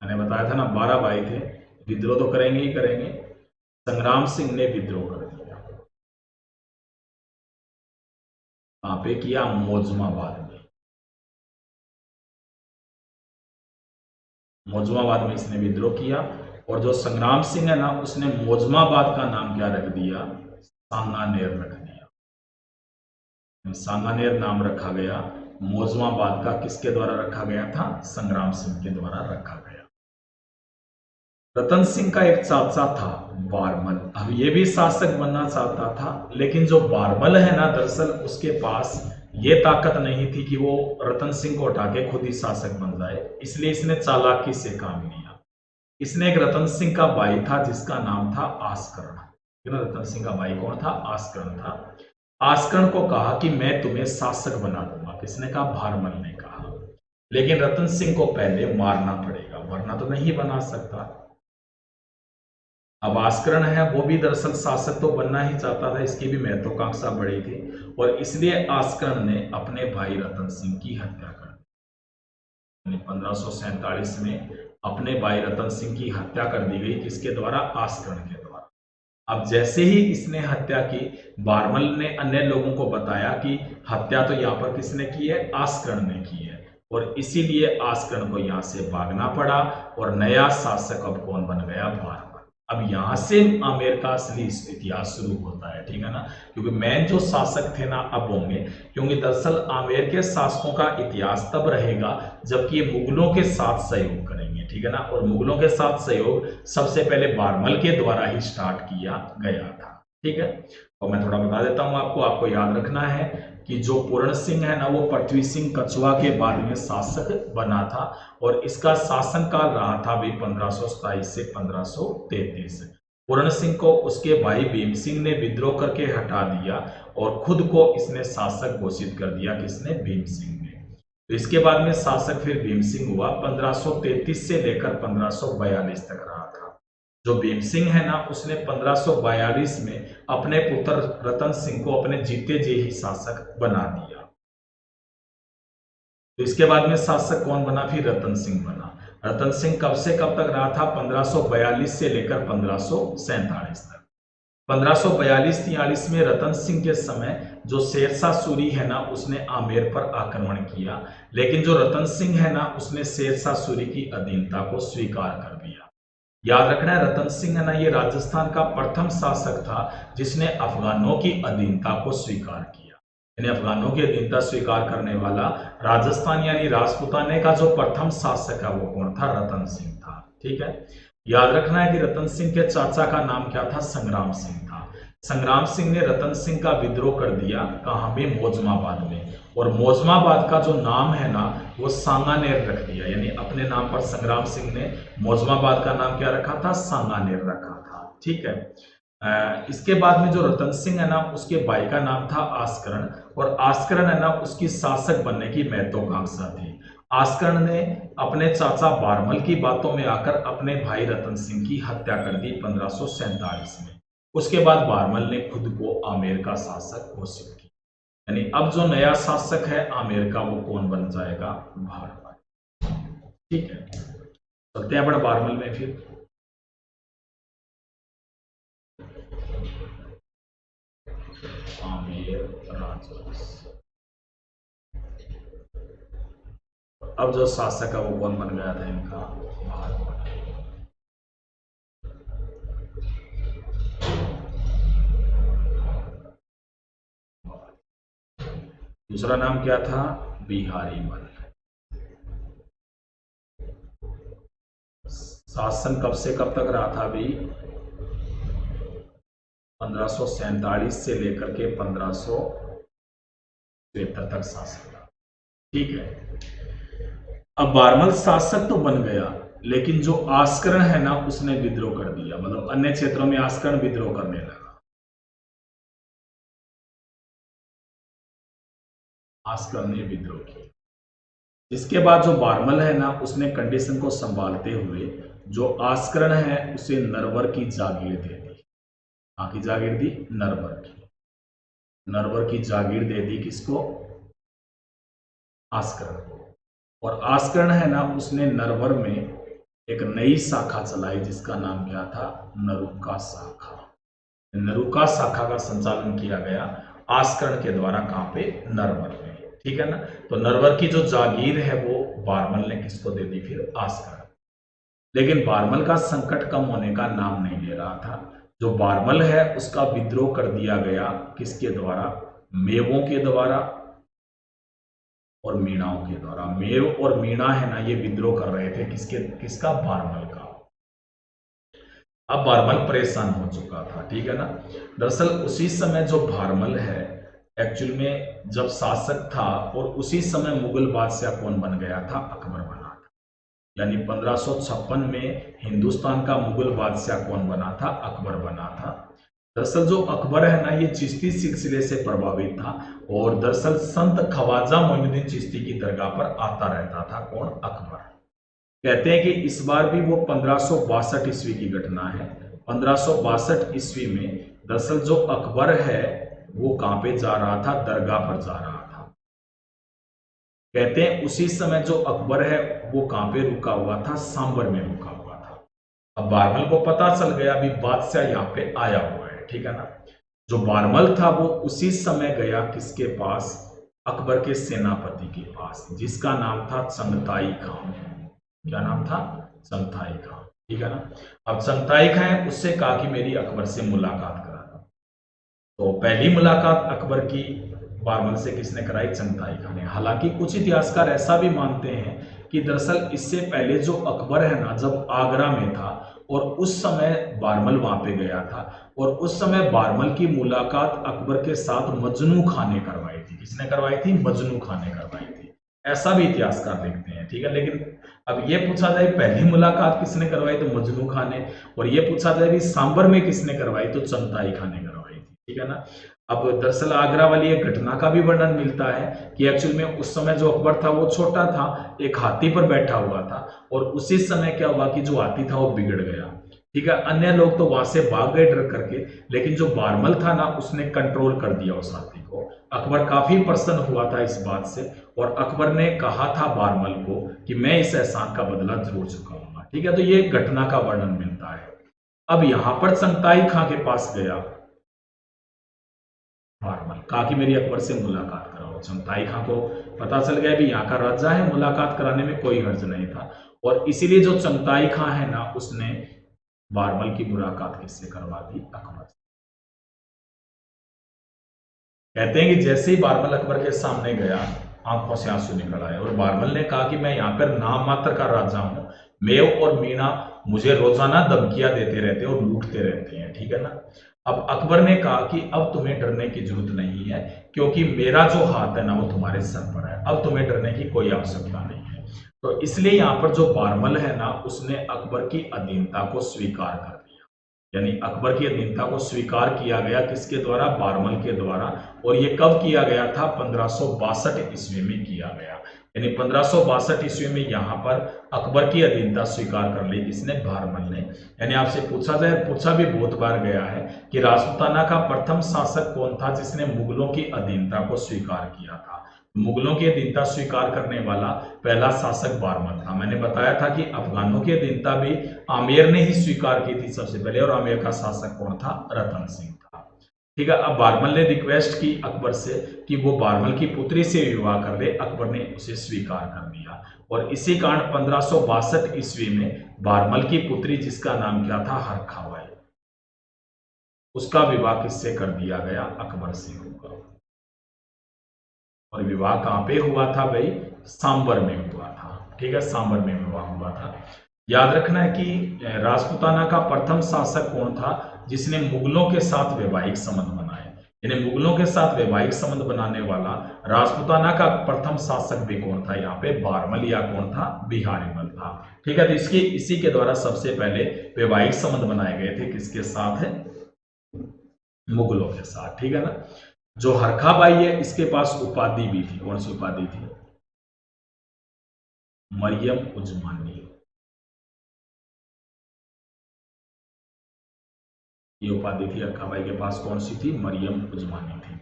मैंने बताया था ना 12 भाई थे, विद्रोह तो करेंगे ही करेंगे। संग्राम सिंह ने विद्रोह कर दिया। कहां पे किया? मौजमाबाद में। मौजमाबाद में इसने विद्रोह किया। और जो संग्राम सिंह है ना, उसने मौजमाबाद का नाम क्या रख दिया? सांगानेर रख दिया। सांगानेर नाम रखा गया। मौजमाबाद का किसके द्वारा रखा गया था? संग्राम सिंह के द्वारा रखा गया। रतन सिंह का एक चाचा था बारमल। अब ये भी शासक बनना चाहता था, लेकिन जो बारमल है ना, दरअसल उसके पास ये ताकत नहीं थी कि वो रतन सिंह को हटा के खुद ही शासक बन जाए। इसलिए इसने चालाकी से काम लिया। इसने एक रतन सिंह का भाई था जिसका नाम था आस्करण। रतन सिंह का भाई कौन था? आस्करण था। आस्करण को कहा कि मैं तुम्हें शासक बना दूंगा। किसने कहा? बारमल ने कहा। लेकिन रतन सिंह को पहले मारना पड़ेगा, वरना तो नहीं बना सकता। अब आस्करण है वो भी दरअसल शासक तो बनना ही चाहता था, इसकी भी महत्वाकांक्षा बड़ी थी, और इसलिए आस्करण ने अपने भाई रतन सिंह की हत्या कर दी। 1547 में अपने भाई रतन सिंह की हत्या कर दी गई। किसके द्वारा? आस्करण के द्वारा। अब जैसे ही इसने हत्या की, बारमल ने अन्य लोगों को बताया कि हत्या तो यहाँ पर किसने की है? आस्करण ने की है, और इसीलिए आस्करण को यहाँ से भागना पड़ा और नया शासक अब कौन बन गया? बारमल। अब यहां से आमेर का असली इतिहास शुरू होता है। ठीक है ना, क्योंकि मेन जो शासक थे ना अब होंगे, क्योंकि दरअसल आमेर के शासकों का इतिहास तब रहेगा जबकि ये मुगलों के साथ सहयोग करेंगे। ठीक है ना, और मुगलों के साथ सहयोग सबसे पहले बारमल के द्वारा ही स्टार्ट किया गया था। ठीक है, और मैं थोड़ा बता देता हूं आपको आपको याद रखना है कि जो पूर्ण सिंह है ना, वो पृथ्वी सिंह कछुआ के बाद में शासक बना था, और इसका शासनकाल रहा था भी 1527 से 1533। पूर्ण सिंह को उसके भाई भीम सिंह ने विद्रोह करके हटा दिया और खुद को इसने शासक घोषित कर दिया। किसने? भीम सिंह ने। तो इसके बाद में शासक फिर भीम सिंह हुआ। 1533 से लेकर 1542 तक रहा था। जो भीम सिंह है ना, उसने 1542 में अपने पुत्र रतन सिंह को अपने जीते जी ही शासक बना दिया। तो इसके बाद में शासक कौन बना? फिर रतन सिंह बना। रतन सिंह कब से कब तक रहा था? 1542 से लेकर 1547 तक। 1542-43 में रतन सिंह के समय जो शेरशाह सूरी है ना, उसने आमेर पर आक्रमण किया, लेकिन जो रतन सिंह है ना, उसने शेरशाह सूरी की अधीनता को स्वीकार कर दिया। याद रखना है, रतन सिंह है ना, ये राजस्थान का प्रथम शासक था जिसने अफगानों की अधीनता को स्वीकार किया। यानी अफगानों की अधीनता स्वीकार करने वाला राजस्थान यानी राजपूताने का जो प्रथम शासक है वो कौन था? रतन सिंह था। ठीक है, याद रखना है कि रतन सिंह के चाचा का नाम क्या था? संग्राम सिंह था। संग्राम सिंह ने रतन सिंह का विद्रोह कर दिया, कहां पे? मोजमाबाद में। और मोजमाबाद का जो नाम है ना वो सांगानेर रख दिया, यानी अपने नाम पर संग्राम सिंह ने मोजमाबाद का नाम क्या रखा था? सांगानेर रखा था। ठीक है, इसके बाद में जो रतन सिंह है ना उसके भाई का नाम था आस्करण, और आस्करण है ना उसकी शासक बनने की महत्वाकांक्षा थी। आस्करण ने अपने चाचा बारमल की बातों में आकर अपने भाई रतन सिंह की हत्या कर दी 1547 में। उसके बाद बारमल ने खुद को आमेर का शासक घोषित किया, यानी अब जो नया शासक है आमेर का वो कौन बन जाएगा? बारमल। ठीक है, चलते हैं बड़ा बारमल में फिर। आमेर राजवंश, अब जो शासक है वो कौन बन गया था इनका? बारमल। दूसरा नाम क्या था? बिहारी मल। शासन कब से कब तक रहा था? अभी 1547 से लेकर के 1573 तक शासन रहा। ठीक है, अब बारमल शासक तो बन गया, लेकिन जो आस्करण है ना उसने विद्रोह कर दिया, मतलब अन्य क्षेत्रों में आस्करण विद्रोह करने लगा। आस्करण ने विद्रोह किया। इसके बाद जो बारमल है ना उसने कंडीशन को संभालते हुए जो आस्करण है उसे नरवर की जागीर दे दी। कहाँ की जागीर दी? नरवर की। नरवर की जागीर दे दी किसको? आस्करण को। और आस्करण है ना उसने नरवर में एक नई शाखा चलाई जिसका नाम क्या था? नरुका शाखा। नरुका शाखा का संचालन किया गया आस्करण के द्वारा। कहां पे? नरवर में। ठीक है ना, तो नरवर की जो जागीर है वो बारमल ने किसको दे दी? फिर आस्करण। लेकिन बारमल का संकट कम होने का नाम नहीं ले रहा था। जो बारमल है उसका विद्रोह कर दिया गया किसके द्वारा? मेवों के द्वारा और मीणाओं के द्वारा। मेव और मीणा है ना ये विद्रोह कर रहे थे किसका? बारमल का। अब बारमल परेशान हो चुका था। ठीक है ना, दरअसल उसी समय जो बारमल है एक्चुअल में जब शासक था, और उसी समय मुगल बादशाह कौन बन गया था? अकबर बना था। यानी 1556 में हिंदुस्तान का मुगल बादशाह कौन बना था? अकबर बना था। दरअसल जो अकबर है ना ये चिश्ती सिलसिले से प्रभावित था, और दरअसल संत ख्वाजा मोइनुद्दीन चिश्ती की दरगाह पर आता रहता था। कौन? अकबर। कहते हैं कि इस बार भी वो 1562 ईस्वी की घटना है। 1562 ईस्वी में दरअसल जो अकबर है वो कहां पे जा रहा था? दरगाह पर जा रहा था। कहते हैं उसी समय जो अकबर है वो कहां पे रुका हुआ था? सांबर में रुका हुआ था। अब बारमल को पता चल गया अभी बादशाह यहाँ पे आया हुआ है। ठीक है ना, जो बारमल था वो उसी समय गया किसके पास? अकबर के सेनापति के पास, जिसका नाम था चंगताई खान। क्या नाम था? चंगताई खान। ठीक है ना, अब चंगताई खान उससे कहा कि मेरी अकबर से मुलाकात करा दो। तो पहली मुलाकात अकबर की बारमल से किसने कराई? चंगताई खान ने। हालांकि कुछ इतिहासकार ऐसा भी मानते हैं कि दरअसल इससे पहले जो अकबर है ना जब आगरा में था और उस समय बारमल वहां पे गया था, और उस समय बारमल की मुलाकात अकबर के साथ मजनू खान ने करवाई थी। किसने करवाई थी? मजनू खान ने करवाई थी। ऐसा भी इतिहासकार लिखते हैं। ठीक है, लेकिन अब ये पूछा जाए पहली मुलाकात किसने करवाई तो मजनू खान ने, और ये पूछा जाए भी सांबर में किसने करवाई तो चंगताई खान ने करवाई थी। ठीक है ना, अब दरअसल आगरा वाली एक घटना का भी वर्णन मिलता है कि एक्चुअल में उस समय जो अकबर था वो छोटा था, एक हाथी पर बैठा हुआ था, और उसी समय क्या हुआ कि जो हाथी था वो बिगड़ गया। ठीक है, अन्य लोग तो वहां से भाग गए डर करके, लेकिन जो बारमल था ना उसने कंट्रोल कर दिया उस हाथी को। अकबर काफी प्रसन्न हुआ था इस बात से, और अकबर ने कहा था बारमल को कि मैं इस एहसान का बदला जरूर चुकाऊंगा। ठीक है, तो ये घटना का वर्णन मिलता है। अब यहां पर चंगताई खां के पास गया बारमल, कहा कि मेरी अकबर से मुलाकात कराओ। चंगताई खां को पता चल गया भी यहाँ का राजा है, मुलाकात कराने में कोई हर्ज नहीं था, और इसीलिए जो चंगताई खां है ना उसने बारमल की मुलाकात किससे करवा दी? अकबर से। कहते हैं कि जैसे ही बारमल अकबर के सामने गया, आंखों से आंसू निकल आए और बारमल ने कहा कि मैं यहाँ पर नाम मात्र का राजा हूँ, मेव और मीना मुझे रोजाना धमकियां देते रहते हैं और लूटते रहते हैं, ठीक है ना। अब अकबर ने कहा कि अब तुम्हें डरने की जरूरत नहीं है, क्योंकि मेरा जो हाथ है ना वो तुम्हारे सर पर है, अब तुम्हें डरने की कोई आवश्यकता नहीं है। तो इसलिए यहाँ पर जो बारमल है ना, उसने अकबर की अधीनता को स्वीकार कर दिया, यानी अकबर की अधीनता को स्वीकार किया गया किसके द्वारा, बारमल के द्वारा। और ये कब किया गया था, 1562 ईस्वी में किया गया, यानी 1562 ईस्वी में यहाँ पर अकबर की अधीनता स्वीकार कर ली किसने, बारमल ने। यानी आपसे पूछा भी बहुत बार गया है कि राजपूताना का प्रथम शासक कौन था जिसने मुगलों की अधीनता को स्वीकार किया था। मुगलों की अधीनता स्वीकार करने वाला पहला शासक बारमल था। मैंने बताया था कि अफगानों की अधीनता भी आमेर ने ही स्वीकार की थी सबसे पहले, और आमेर का शासक कौन था, रतन सिंह था, ठीक है। अब बारमल ने रिक्वेस्ट की अकबर से कि वो बारमल की पुत्री से विवाह कर ले, अकबर ने उसे स्वीकार कर दिया। और इसी कारण 1562 ईस्वी में बारमल की पुत्री, जिसका नाम क्या था, हरखाबाई, उसका विवाह किससे कर दिया गया, अकबर से होगा। और विवाह कहां पे हुआ था भाई, सांबर में हुआ था, ठीक है, सांबर में विवाह हुआ था। याद रखना है कि राजपूताना का प्रथम शासक कौन था जिसने मुगलों के साथ वैवाहिक संबंध बनाए, यानी मुगलों के साथ वैवाहिक संबंध बनाने वाला राजपूताना का प्रथम शासक भी कौन था, यहाँ पे बारमल, या कौन था, बिहारीमल था, ठीक है। तो इसी के द्वारा सबसे पहले वैवाहिक संबंध बनाए गए थे, किसके साथ है, मुगलों के साथ, ठीक है ना। जो हरखाबाई है, इसके पास उपाधि भी थी, कौन सी उपाधि थी, मरियम उजमानी। ये उपाधि थी हरखाबाई के पास, कौन सी थी, मरियम उजमानी थी।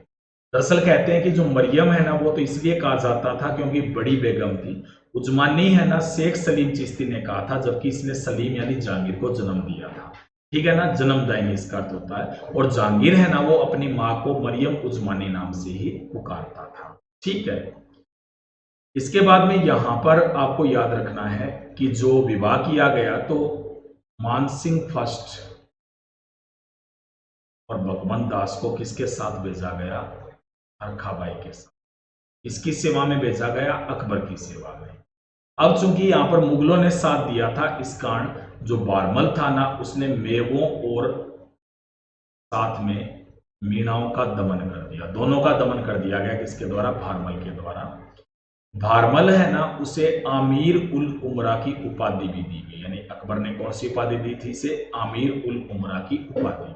दरअसल कहते हैं कि जो मरियम है ना, वो तो इसलिए कहा जाता था क्योंकि बड़ी बेगम थी। उजमानी है ना, शेख सलीम चिश्ती ने कहा था, जबकि इसने सलीम यानी जहांगीर को जन्म दिया था, ठीक है ना, जन्मदायिनी इसका अर्थ होता है। और जहांगीर है ना, वो अपनी माँ को मरियम उजमानी नाम से ही पुकारता था, ठीक है। इसके बाद में यहां पर आपको याद रखना है कि जो विवाह किया गया, तो मानसिंह फर्स्ट और भगवंत दास को किसके साथ भेजा गया, हरखाबाई के साथ। इसकी सेवा में भेजा गया, अकबर की सेवा में। अब चूंकि यहां पर मुगलों ने साथ दिया था, इस कारण जो बारमल था ना, उसने मेवों और साथ में मीणाओं का दमन कर दिया, दोनों का दमन कर दिया गया, किसके द्वारा, बारमल के द्वारा। बारमल है ना, उसे आमीर उल उमरा की उपाधि भी दी गई, यानी अकबर ने कौन सी उपाधि दी थी इसे, आमीर उल उमरा की उपाधि दी।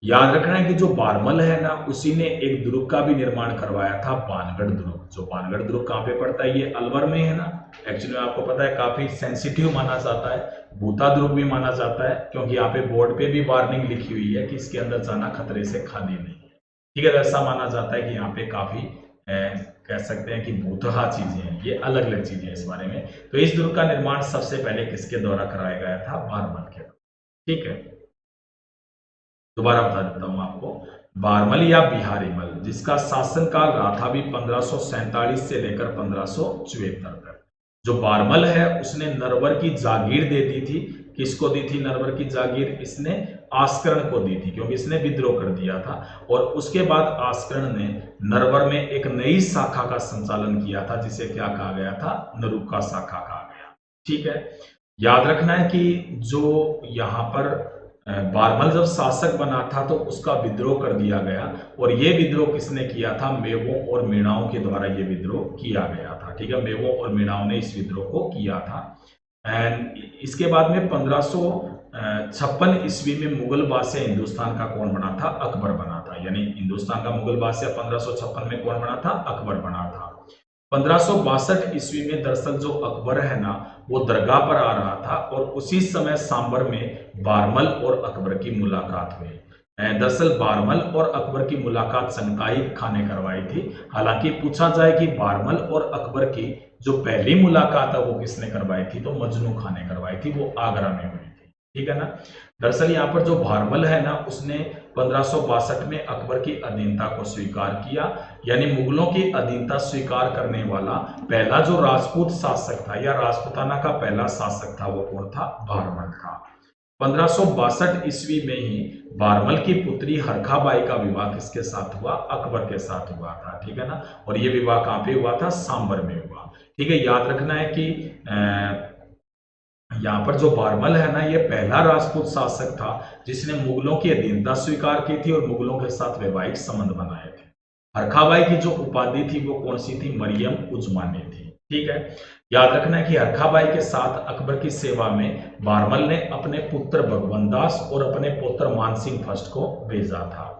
याद रखना है कि जो बारमल है ना, उसी ने एक दुर्ग का भी निर्माण करवाया था, बानगढ़ दुर्ग। जो बानगढ़ दुर्ग कहाँ पे पड़ता है, ये अलवर में है ना। एक्चुअली आपको पता है काफी सेंसिटिव माना जाता है, भूता दुर्ग भी माना जाता है, क्योंकि यहाँ पे बोर्ड पे भी वार्निंग लिखी हुई है कि इसके अंदर जाना खतरे से खाली नहीं है, ठीक है। ऐसा माना जाता है कि यहाँ पे काफी कह सकते हैं कि भूतहा चीजें हैं, ये अलग अलग चीजें हैं इस बारे में। तो इस दुर्ग का निर्माण सबसे पहले किसके द्वारा कराया गया था, बारमल के द्वारा, ठीक है। दोबारा बता देता हूं आपको, बारमल या बिहारीमल, जिसका शासनकाल रहा था भी 1547 से लेकर 1574 तक। जो बारमल है, उसने नरवर की जागीर दे दी थी, किसको दी थी नरवर की जागीर, इसने आस्करण को दी थी, क्योंकि इसने विद्रोह कर दिया था। और उसके बाद आस्करण ने नरवर में एक नई शाखा का संचालन किया था, जिसे क्या कहा गया था, नरुका शाखा कहा गया, ठीक है। याद रखना है कि जो यहाँ पर बारमल जब शासक बना था, तो उसका विद्रोह कर दिया गया, और ये विद्रोह किसने किया था, मेवों और मीणाओं के द्वारा ये विद्रोह किया गया था, ठीक है। मेवों और मीणाओं ने इस विद्रोह को किया था। एंड इसके बाद में 1556 ईस्वी में मुगल बादशाह हिंदुस्तान का कौन बना था, अकबर बना था, यानी हिंदुस्तान का मुगल बादशाह 1556 में कौन बना था, अकबर बना था। 1562 ईस्वी में दरअसल जो अकबर है ना, वो दरगाह पर आ रहा था, और उसी समय सांबर में बारमल और अकबर की मुलाकात हुई। दरअसल बारमल और अकबर की मुलाकात चंगाई खान ने करवाई थी। हालांकि पूछा जाए कि बारमल और अकबर की जो पहली मुलाकात है वो किसने करवाई थी, तो मजनू खान ने करवाई थी, वो आगरा में हुई थी, ठीक है ना। दरअसल यहाँ पर जो बारमल है ना, उसने 1562 में अकबर की अधीनता को स्वीकार किया, यानी मुगलों की अधीनता स्वीकार करने वाला पहला जो राजपूत शासक था, या राजपूताना का पहला शासक था, वो कौन था, बारमल था। 1562 ईस्वी में ही बारमल की पुत्री हरखाबाई का विवाह किसके साथ हुआ? अकबर के साथ हुआ था, ठीक है ना। और ये विवाह कहाँ पे हुआ था? सांबर में हुआ, ठीक है। याद रखना है कि यहाँ पर जो बारमल है ना, ये पहला राजपूत शासक था जिसने मुगलों की अधीनता स्वीकार की थी और मुगलों के साथ वैवाहिक संबंध बनाए थे। हरखाबाई की जो उपाधि थी वो कौन सी थी? मरियम उजमानी थी, ठीक है। याद रखना है कि हरखाबाई के साथ अकबर की सेवा में बारमल ने अपने पुत्र भगवंत दास और अपने पुत्र मानसिंह फर्स्ट को भेजा था,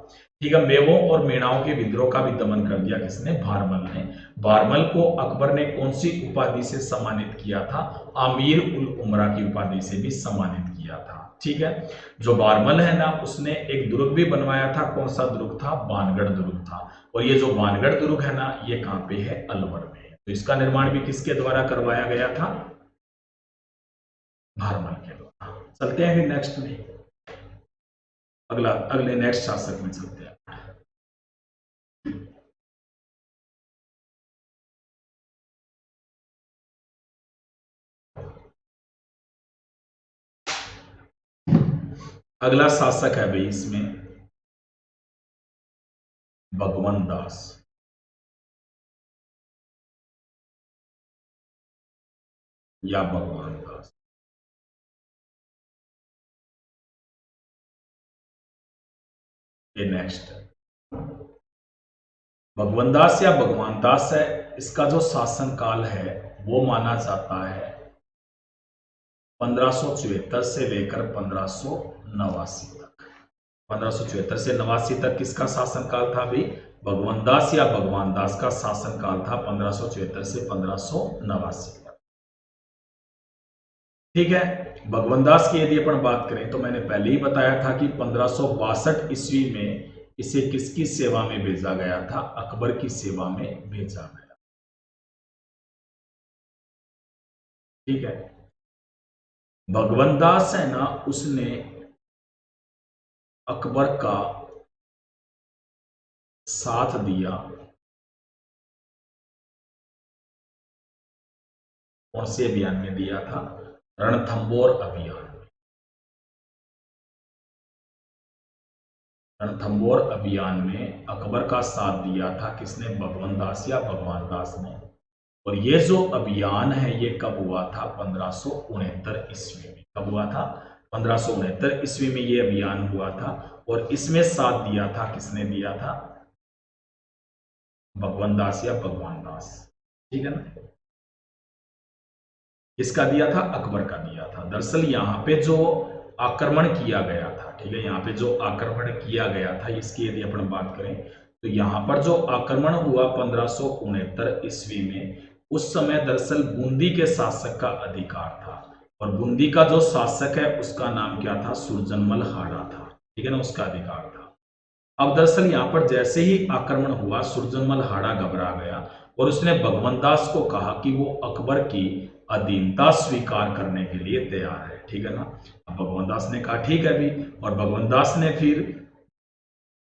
ठीक है। मेवों और मेणाओं के विद्रोह का भी दमन कर दिया किसने? बारमल ने। बारमल को अकबर ने कौन सी उपाधि से सम्मानित किया था? आमीर उल उमरा की उपाधि से भी सम्मानित किया था, ठीक है। जो बारमल है ना, उसने एक दुर्ग भी बनवाया था। कौन सा दुर्ग था? बानगढ़ दुर्ग था। और ये जो बानगढ़ दुर्ग है ना, ये कहां पे है? अलवर में। तो इसका निर्माण भी किसके द्वारा करवाया गया था? बारमल के द्वारा। चलते हैं फिर नेक्स्ट में, अगले नेक्स्ट शासक में चलते हैं। अगला शासक है भाई इसमें भगवंत दास या भगवान दास। ये नेक्स्ट भगवंत दास या भगवान दास है, इसका जो शासन काल है वो माना जाता है 1574 से लेकर 1589 तक। 1574 से 89 तक किसका शासन काल था भाई? भगवंत दास या भगवान दास का शासन काल था 1574 से 1589 तक, ठीक है। भगवंत दास की यदि अपन बात करें तो मैंने पहले ही बताया था कि 1562 ईस्वी में इसे किसकी सेवा में भेजा गया था? अकबर की सेवा में भेजा गया, ठीक है। भगवंत दास है ना, उसने अकबर का साथ दिया कौन से अभियान में दिया था? रणथंबोर अभियान। रणथंबोर अभियान में अकबर का साथ दिया था किसने? भगवंत दास या भगवान दास ने। और ये जो अभियान है ये कब हुआ था? 1569 ईस्वी में। कब हुआ था? 1569 ईस्वी में ये अभियान हुआ था। और इसमें साथ दिया था किसने दिया था? भगवंत दास या भगवान दास, ठीक है ना। किसका दिया था? अकबर का दिया था। दरअसल यहाँ पे जो आक्रमण किया गया था, ठीक है, यहाँ पे जो आक्रमण किया गया था इसकी यदि अपन बात करें तो यहाँ पर जो आक्रमण हुआ 1569 ईस्वी में, उस समय दरअसल बूंदी के शासक का अधिकार था। और बूंदी का जो शासक है उसका नाम क्या था? सुरजनमल हाड़ा था, ठीक है ना, उसका अधिकार था। अब दरअसल यहाँ पर जैसे ही आक्रमण हुआ, सुरजनमल हाड़ा घबरा गया और उसने भगवंत दास को कहा कि वो अकबर की अधीनता स्वीकार करने के लिए तैयार है, ठीक है ना। अब भगवंत दास ने कहा ठीक है भी, और भगवंत दास ने फिर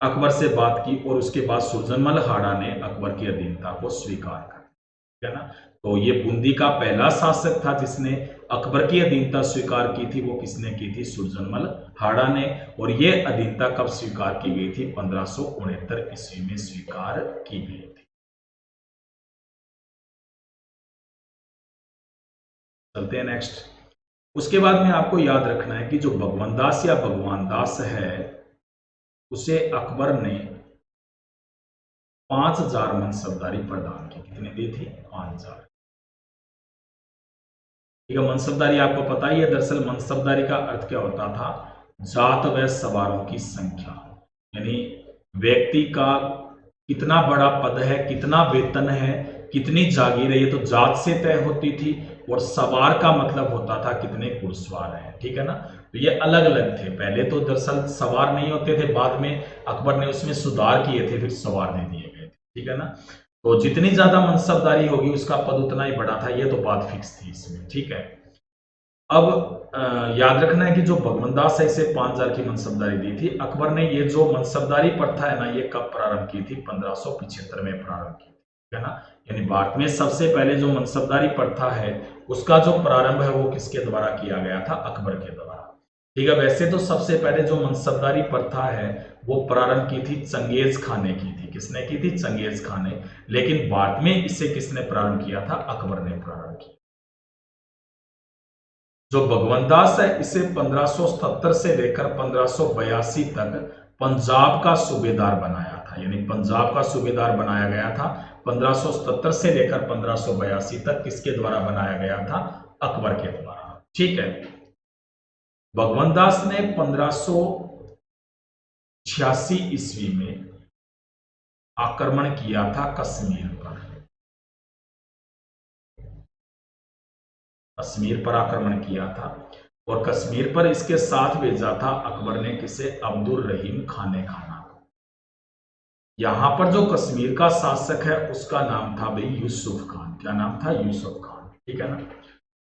अकबर से बात की और उसके बाद सुरजनमल हाड़ा ने अकबर की अधीनता को स्वीकार कर, ठीक है ना। तो ये बूंदी का पहला शासक था जिसने अकबर की अधीनता स्वीकार की थी। वो किसने की थी? सुरजनमल हाड़ा ने। और ये अधीनता कब स्वीकार की गई थी? 1569 ईस्वी में स्वीकार की गई थी। चलते हैं नेक्स्ट। उसके बाद में आपको याद रखना है कि जो भगवंत दास या भगवान दास है उसे अकबर ने 5000 मनसबदारी प्रदान की। कितने दी थी? 5000, ठीक है। मनसबदारी आपको पता ही है, दरअसल मनसबदारी का अर्थ क्या होता था? जात व सवारों की संख्या, यानी व्यक्ति का कितना बड़ा पद है, कितना वेतन है, कितनी जागीर है, ये तो जात से तय होती थी। और सवार का मतलब होता था कितने घुड़सवार हैं, ठीक है ना। तो ये अलग अलग थे। पहले तो दरअसल सवार नहीं होते थे, बाद में अकबर ने उसमें सुधार किए थे, फिर सवार दे दिए गए थे, ठीक है ना। तो जितनी ज्यादा मनसबदारी होगी उसका पद उतना ही बड़ा था, ये तो बात फिक्स थी इसमें, ठीक है। अब याद रखना है कि जो भगवंत दास है इसे 5000 की मनसबदारी दी थी। अकबर ने ये जो मनसबदारी प्रथा है ना, ये कब प्रारंभ की थी? 1575 में प्रारंभ की थी, ठीक है ना। यानी भारत में सबसे पहले जो मनसबदारी प्रथा है उसका जो प्रारंभ है वो किसके द्वारा किया गया था? अकबर के द्वारा, ठीक है। वैसे तो सबसे पहले जो मनसबदारी प्रथा है वो प्रारंभ की थी चंगेज खाने की थी। किसने की थी? चंगेज खान ने। लेकिन बाद में इसे किसने प्रारंभ किया था? अकबर ने प्रारंभ किया। जो भगवंत दास है इसे 1577 से लेकर 1582 तक पंजाब का सूबेदार बनाया था, यानी पंजाब का सूबेदार बनाया गया था। 1577 से लेकर 1582 तक किसके द्वारा बनाया गया था? अकबर के द्वारा। ठीक है। भगवंत दास ने 1586 ईस्वी में आक्रमण किया था कश्मीर पर। कश्मीर पर आक्रमण किया था और कश्मीर पर इसके साथ भेजा था अकबर ने किसे? अब्दुल रहीम खाने खाना को। यहां पर जो कश्मीर का शासक है उसका नाम था भाई यूसुफ खान। क्या नाम था? यूसुफ खान। ठीक है ना।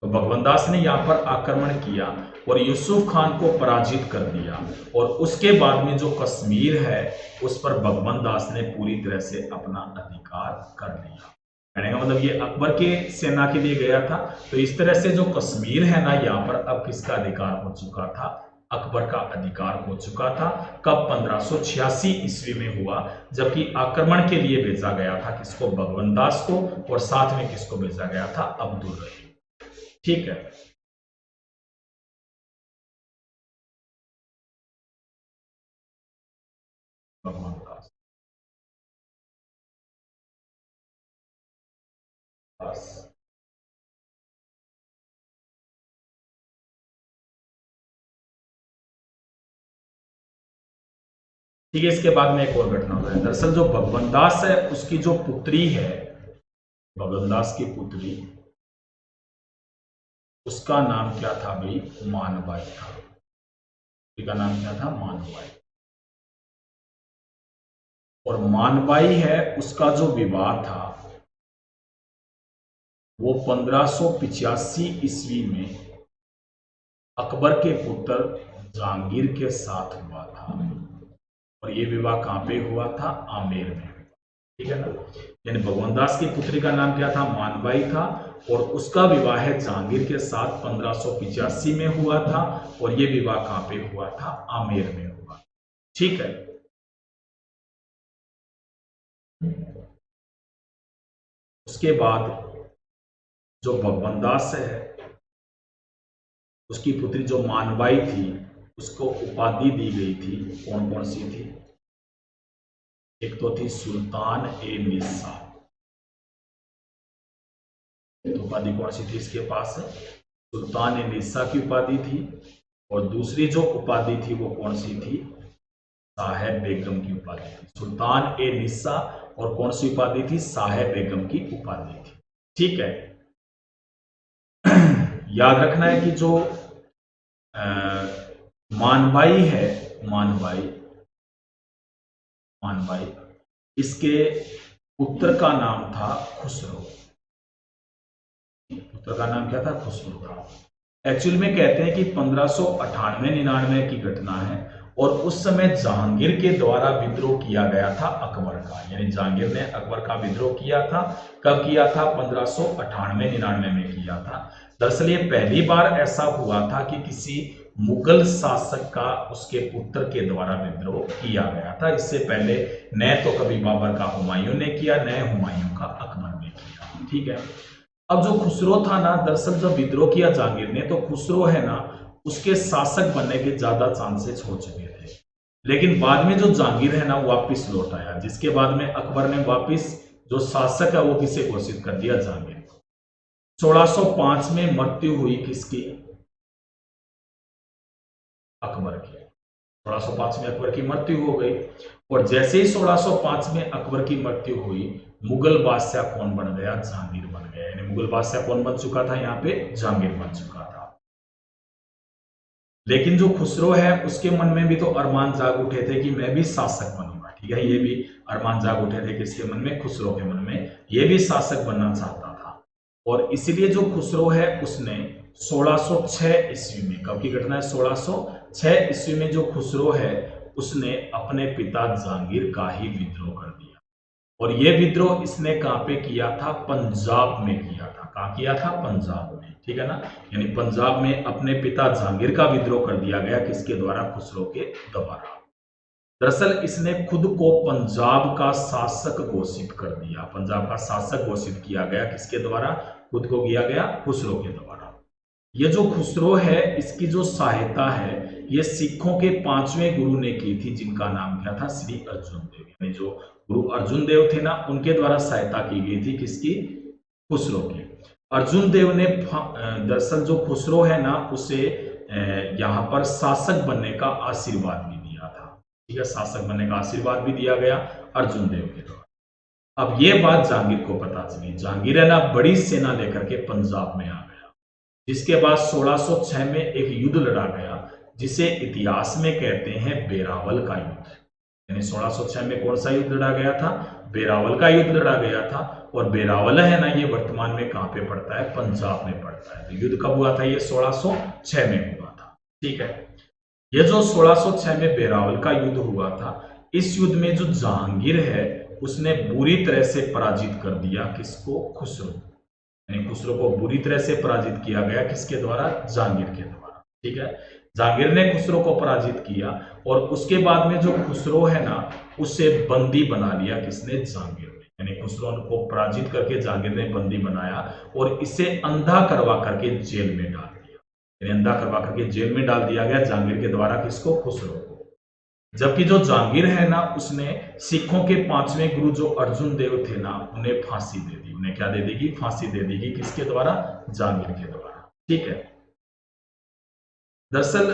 तो भगवंत दास ने यहां पर आक्रमण किया और यूसुफ खान को पराजित कर दिया और उसके बाद में जो कश्मीर है उस पर भगवंत दास ने पूरी तरह से अपना अधिकार कर लिया। कहने का मतलब ये अकबर के सेना के लिए गया था। तो इस तरह से जो कश्मीर है ना, यहाँ पर अब किसका अधिकार हो चुका था? अकबर का अधिकार हो चुका था। कब? 1586 ईस्वी में हुआ, जबकि आक्रमण के लिए भेजा गया था किसको? भगवंत दास को। और साथ में किसको भेजा गया था? अब्दुल रहीम। ठीक है। भगवंत दास दास ठीक है। इसके बाद में एक और घटना हुआ है। दरअसल जो भगवंत दास है उसकी जो पुत्री है, भगवंत दास की पुत्री, उसका नाम क्या था भाई? मानबाई था। उसका नाम क्या था? मानबाई। और मानबाई है उसका जो विवाह था वो 1585 ईस्वी में अकबर के पुत्र जहांगीर के साथ हुआ था। और ये विवाह कहां पे हुआ था? आमेर में। ठीक है ना। यानी भगवंत दास की पुत्री का नाम क्या था? मानबाई था। और उसका विवाह है जहांगीर के साथ 1585 में हुआ था। और ये विवाह कहां पे हुआ था? आमेर में हुआ। ठीक है। उसके बाद जो भगवंत दास है उसकी पुत्री जो मानबाई थी उसको उपाधि दी गई थी। कौन कौन सी थी? एक तो थी सुल्तान ए निस्सा। तो उपाधि कौन सी थी इसके पास? सुल्तान ए निस्सा की उपाधि थी। और दूसरी जो उपाधि थी वो कौन सी थी? साहेब बेगम की उपाधि थी। सुल्तान ए निस्सा और कौन सी उपाधि थी? साहेब बेगम की उपाधि थी। ठीक है। याद रखना है कि जो मानबाई है, मानबाई मानबाई इसके पुत्र का नाम था खुसरो। पुत्र का नाम क्या था? खुसरो था। एक्चुअल में कहते हैं कि 1598-99 की घटना है और उस समय जहांगीर के द्वारा विद्रोह किया गया था अकबर का। यानी जहांगीर ने अकबर का विद्रोह किया था। कब किया था? 1598-99 में किया था। दरअसल ये पहली बार ऐसा हुआ था कि किसी मुगल शासक का उसके पुत्र के द्वारा विद्रोह किया गया था। इससे पहले न तो कभी बाबर का हुमायूं ने किया, न हुमायूं का अकबर ने किया। ठीक है। अब जो खुसरो था ना, दरअसल जब विद्रोह किया जहांगीर ने तो खुसरो है ना उसके शासक बनने के ज्यादा चांसेस हो चुके थे। लेकिन बाद में जो जहांगीर है ना वापिस लौट आया, जिसके बाद में अकबर ने वापिस जो शासक है वो किसे घोषित कर दिया? जहांगीर को। 1605 में मृत्यु हुई किसकी? अकबर की। 1605 में अकबर की मृत्यु हो गई। और जैसे ही 1605 में अकबर की मृत्यु हुई, मुगल बादशाह कौन बन गया? जहांगीर बन गया। यानी मुगल बादशाह कौन बन चुका था? यहाँ पे जहांगीर बन चुका था। लेकिन जो खुसरो है उसके मन में भी तो अरमान जाग उठे थे कि मैं भी शासक बनूंगा। ठीक है। ये भी अरमान जाग उठे थे किसके मन में? खुसरो के मन में। ये भी शासक बनना चाहता था। और इसीलिए जो खुसरो है उसने 1606 ईस्वी में, कब की घटना है? 1606 ईस्वी में जो खुसरो है उसने अपने पिता जहांगीर का ही विद्रोह कर दिया। और यह विद्रोह इसने कहां पे किया था? पंजाब में किया था। कहां किया था? पंजाब में। ठीक है ना। यानी पंजाब में अपने पिता जहांगीर का विद्रोह कर दिया गया, किसके द्वारा? खुसरो के द्वारा। दरअसल इसने खुद को पंजाब का शासक घोषित कर दिया, पंजाब का शासक घोषित किया गया, किसके द्वारा? खुद को किया गया खुसरो के द्वारा। ये जो खुसरो है, इसकी जो सहायता है ये सिखों के 5वें गुरु ने की थी, जिनका नाम क्या था? श्री अर्जुन देव। यानी जो गुरु अर्जुन देव थे ना, उनके द्वारा सहायता की गई थी, किसकी? खुसरो की। अर्जुन देव ने दरअसल जो खुसरो है ना, उसे यहाँ पर शासक बनने का आशीर्वाद भी दिया था, ठीक है। शासक बनने का आशीर्वाद भी दिया गया अर्जुन देव के द्वारा। अब ये बात जहांगीर को पता चली। जहांगीर है ना बड़ी सेना लेकर के पंजाब में आ गया, जिसके बाद 1606 में एक युद्ध लड़ा गया, जिसे इतिहास में कहते हैं बेरावल का युद्ध। यानी 1606 में कौन सा युद्ध लड़ा गया था? बेरावल का युद्ध लड़ा गया था। और बेरावल है ना, ये वर्तमान में कहां पे पड़ता है? पंजाब में पड़ता है। तो युद्ध कब हुआ था? ये 1606 में हुआ था, ठीक है। ये जो 1606 में बेरावल का युद्ध हुआ था, इस युद्ध में जो जहांगीर है उसने बुरी तरह से पराजित कर दिया, किसको? खुसरो। यानी खुसरो को बुरी तरह से पराजित किया गया, किसके द्वारा? जहांगीर के द्वारा, ठीक है। जहांगीर ने खुसरो को पराजित किया और उसके बाद में जो खुसरो है ना, उसे बंदी बना लिया, किसने? जहांगीर ने। यानी खुसरो को पराजित करके जहांगीर ने बंदी बनाया और इसे अंधा करवा करके जेल में डाल दिया। यानी अंधा करवा करके जेल में डाल दिया गया जहांगीर के द्वारा, किसको? खुसरो को। जबकि जो जहांगीर है ना, उसने सिखों के 5वें गुरु जो अर्जुन देव थे ना, उन्हें फांसी दे दी। उन्हें क्या दे देगी? फांसी दे देगी, किसके द्वारा? जहांगीर के द्वारा, ठीक है। दरअसल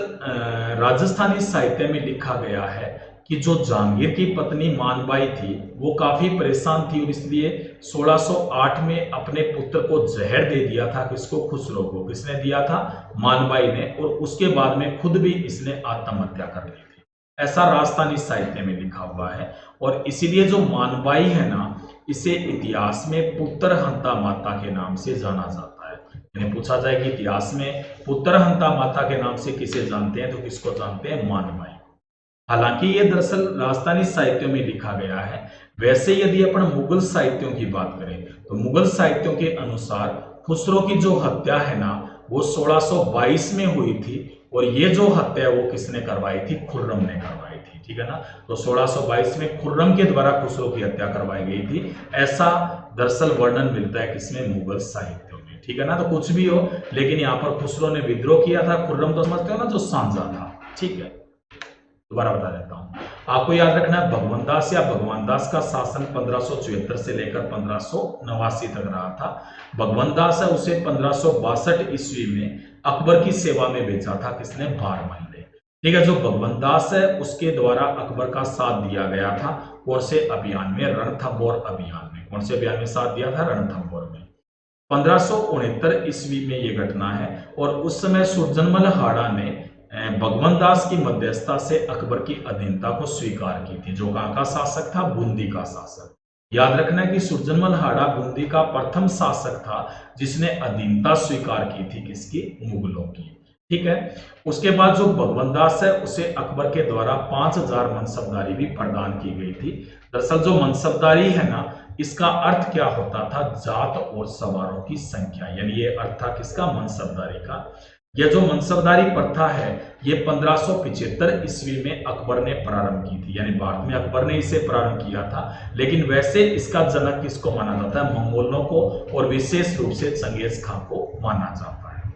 राजस्थानी साहित्य में लिखा गया है कि जो जहांगीर की पत्नी मानबाई थी, वो काफी परेशान थी और इसलिए 1608 में अपने पुत्र को जहर दे दिया था, किसको? खुसरो को। किसने दिया था? मानबाई ने। और उसके बाद में खुद भी इसने आत्महत्या कर ली थी, ऐसा राजस्थानी साहित्य में लिखा हुआ है। और इसीलिए जो मानबाई है ना, इसे इतिहास में पुत्र हंता माता के नाम से जाना जाता है। यानी पूछा जाए कि इतिहास में पुत्र हंता माता के नाम से किसे जानते हैं, तो किसको जानते हैं? मानबाई। हालांकि ये दरअसल राजस्थानी साहित्यों में लिखा गया है। वैसे यदि अपन मुगल साहित्यों की बात करें, तो मुगल साहित्यों के अनुसार खुसरो की जो हत्या है ना, वो 1622 में हुई थी। और ये जो हत्या वो किसने करवाई थी? खुर्रम ने करवाई थी, ठीक है ना। तो 1622 में खुर्रम के द्वारा खुसरो की हत्या करवाई गई थी, ऐसा दरअसल वर्णन मिलता है किसमें? मुगल साहित्यों में, ठीक है ना। तो कुछ भी हो, लेकिन यहाँ पर खुसरो ने विद्रोह किया था। खुर्रम तो समझते हो ना, जो सांझा था, ठीक है। दोबारा बता देता हूं, आपको याद रखना है भगवान दास या भगवान दास का शासन 1574 से लेकर 1589 तक रहा था। भगवान दास है उसे 1562 ईस्वी में अकबर की सेवा में भेजा था, किसने? बारमल ने, ठीक है। जो भगवान दास है उसके द्वारा अकबर का साथ दिया गया था, कौन से अभियान में? रणथंभौर अभियान में। कौन से अभियान में साथ दिया था? रणथंभौर में। 1569 ईस्वी में यह घटना है और उस समय सुरजनमल हाड़ा ने भगवान दास की मध्यस्थता से अकबर की अधीनता को स्वीकार की थी। जो कहां का शासक था? बूंदी का शासक। याद रखना है कि सुरजनमल हाड़ा बूंदी का प्रथम शासक था जिसने अधीनता स्वीकार की थी, किसकी? मुगलों की, ठीक है। उसके बाद जो भगवान दास है उसे अकबर के द्वारा 5000 मनसबदारी भी प्रदान की गई थी। दरअसल जो मनसबदारी है ना, इसका अर्थ क्या होता था? जात और सवारों की संख्या। यानी ये अर्थ था किसका? मनसबदारी का। यह जो मनसबदारी प्रथा है, ये 1575 ईस्वी में अकबर ने प्रारंभ की थी। यानी भारत में अकबर ने इसे प्रारंभ किया था, लेकिन वैसे इसका जनक किसको माना जाता है? मंगोलों को, और विशेष रूप से चंगेज खां को माना जाता है।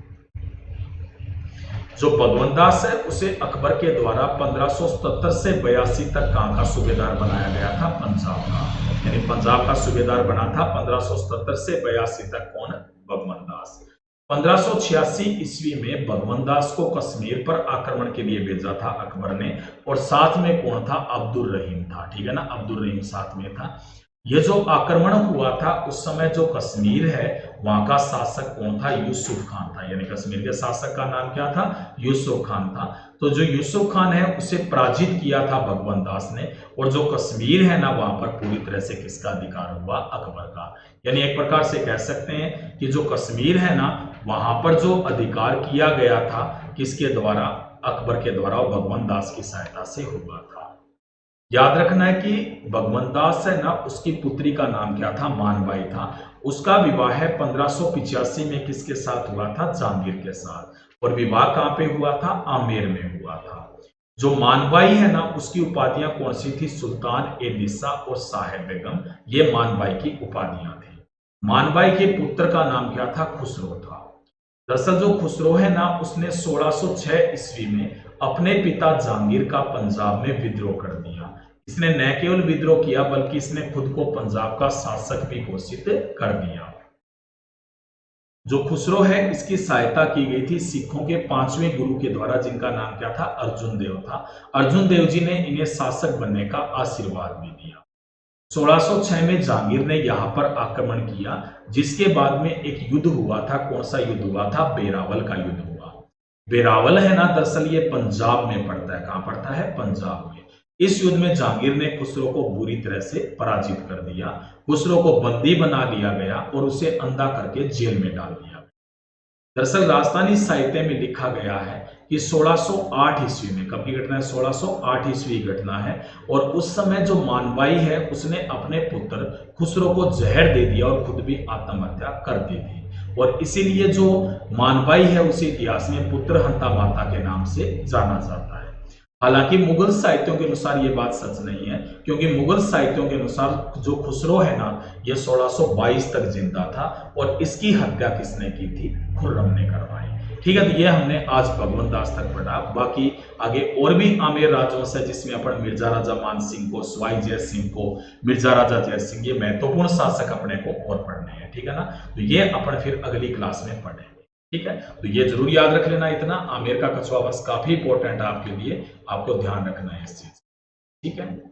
जो भगवान दास है उसे अकबर के द्वारा 1577 से 82 तक कहां का सूबेदार बनाया गया था? पंजाब का। यानी पंजाब का सूबेदार बना था 1577 से 82 तक, कौन? भगवान दास। 1586 ईस्वी में भगवान दास को कश्मीर पर आक्रमण के लिए भेजा था अकबर ने, और साथ में कौन था? अब्दुल रहीम था, ठीक है ना। अब्दुल रहीम साथ में था। ये जो आक्रमण हुआ था उस समय जो कश्मीर है वहां का शासक कौन था? यूसुफ खान था। यानी कश्मीर के शासक का नाम क्या था? यूसुफ खान था। तो जो यूसुफ खान है उसे पराजित किया था भगवान दास ने, और जो कश्मीर है ना वहां पर पूरी तरह से किसका अधिकार हुआ? अकबर का। यानी एक प्रकार से कह सकते हैं कि जो कश्मीर है ना वहां पर जो अधिकार किया गया था किसके द्वारा? अकबर के द्वारा, और भगवान दास की सहायता से हुआ था। याद रखना है कि भगवान दास है ना, उसकी पुत्री का नाम क्या था? मानबाई था। उसका विवाह 1585 में किसके साथ हुआ था? जहांगीर के साथ। और विवाह कहां पे हुआ था? आमेर में हुआ था। जो मानबाई है ना, उसकी उपाधियां कौन सी थी? सुल्तान ए निसा और साहेब बेगम, ये मानबाई की उपाधियां थी। मानबाई के पुत्र का नाम क्या था? खुसरो था। दरअसल जो खुसरो है ना, उसने 1606 ईस्वी में अपने पिता जहांगीर का पंजाब में विद्रोह कर दिया। इसने न केवल विद्रोह किया बल्कि इसने खुद को पंजाब का शासक भी घोषित कर दिया। जो खुसरो है, इसकी सहायता की गई थी सिखों के 5वें गुरु के द्वारा, जिनका नाम क्या था? अर्जुन देव था। अर्जुन देव जी ने इन्हें शासक बनने का आशीर्वाद भी दिया। 1606 में जहांगीर ने यहां पर आक्रमण किया, जिसके बाद में एक युद्ध हुआ था। कौन सा युद्ध हुआ था? बेरावल का युद्ध हुआ। बेरावल है ना, दरअसल ये पंजाब में पड़ता है। कहां पड़ता है? पंजाब में। इस युद्ध में जहांगीर ने खुसरो को बुरी तरह से पराजित कर दिया। खुसरो को बंदी बना लिया गया और उसे अंधा करके जेल में डाल दिया। दरअसल राजस्थानी साहित्य में लिखा गया है कि 1608 ईस्वी में, कब की घटना है? 1608 ईस्वी की घटना है। और उस समय जो मानबाई है, उसने अपने पुत्र खुसरो को जहर दे दिया और खुद भी आत्महत्या कर दी थी। और इसीलिए जो मानबाई है, उसे इतिहास में पुत्र हंता माता के नाम से जाना जाता है। हालांकि मुगल साहित्यों के अनुसार ये बात सच नहीं है, क्योंकि मुगल साहित्यों के अनुसार जो खुसरो है ना, ये 1622 तक जिंदा था और इसकी हत्या किसने की थी? खुर्रम ने करवाई। ठीक है, तो ये हमने आज भगवंत दास तक पढ़ा। बाकी आगे और भी आमेर राजवंश है, जिसमें अपन मिर्जा राजा मान सिंह को, सवाई जय सिंह को, मिर्जा राजा जय सिंह, ये महत्वपूर्ण शासक अपने को और पढ़ने हैं। ठीक है ना, तो ये अपन फिर अगली क्लास में पढ़ेंगे। ठीक है, तो ये जरूर याद रख लेना। इतना आमेर का कछुआ बस काफी इंपॉर्टेंट है आपके लिए, आपको ध्यान रखना है इस चीज। ठीक है,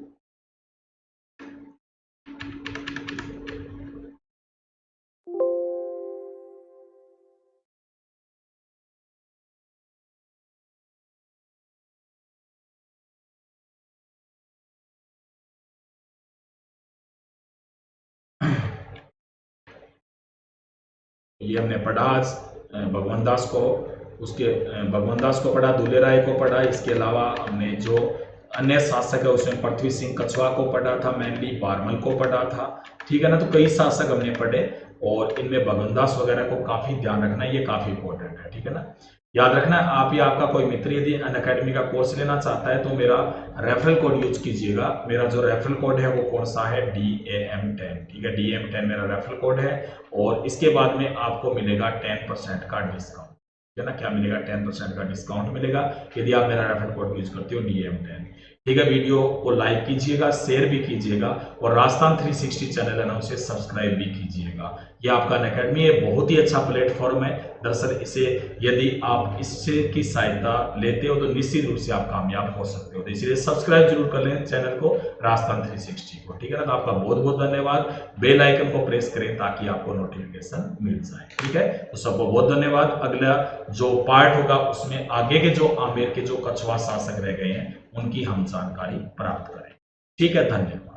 ये हमने पढ़ा आज भगवंत दास को, उसके भगवंत दास को पढ़ा, दूल्हे राय को पढ़ा। इसके अलावा हमने जो अन्य शासक है उसमें पृथ्वी सिंह कछवा को पढ़ा था, मेनली बारमल को पढ़ा था। ठीक है ना, तो कई शासक हमने पढ़े और इनमें भगवंत दास वगैरह को काफी ध्यान रखना है, ये काफी इंपॉर्टेंट है। ठीक है ना, याद रखना है। आप या आपका कोई मित्र यदि अनअकैडमी का कोर्स लेना चाहता है तो मेरा रेफरल कोड यूज कीजिएगा। मेरा जो रेफरल कोड है वो कौन सा है? DAM10। ठीक है, DAM10 मेरा रेफरल कोड है और इसके बाद में आपको मिलेगा 10% का डिस्काउंट। ठीक है ना, क्या मिलेगा? 10% का डिस्काउंट मिलेगा यदि आप मेरा रेफरल कोड यूज करते हो DAM10। ठीक है, वीडियो को लाइक कीजिएगा, शेयर भी कीजिएगा और राजस्थान 360 चैनल है ना, उसे सब्सक्राइब भी कीजिएगा। ये आपका अनअकैडमी है, बहुत ही अच्छा प्लेटफॉर्म है। दरअसल इसे यदि आप इससे की सहायता लेते हो तो निश्चित रूप से आप कामयाब हो सकते हो। तो इसलिए सब्सक्राइब जरूर कर लें चैनल को, राजस्थान 360 को। ठीक है ना, तो आपका बहुत बहुत धन्यवाद। बेल आइकन को प्रेस करें ताकि आपको नोटिफिकेशन मिल जाए। ठीक है, तो सबको बहुत धन्यवाद। अगला जो पार्ट होगा उसमें आगे के जो आमेर के जो कछुआ शासक रह गए हैं उनकी हम जानकारी प्राप्त करें। ठीक है, धन्यवाद।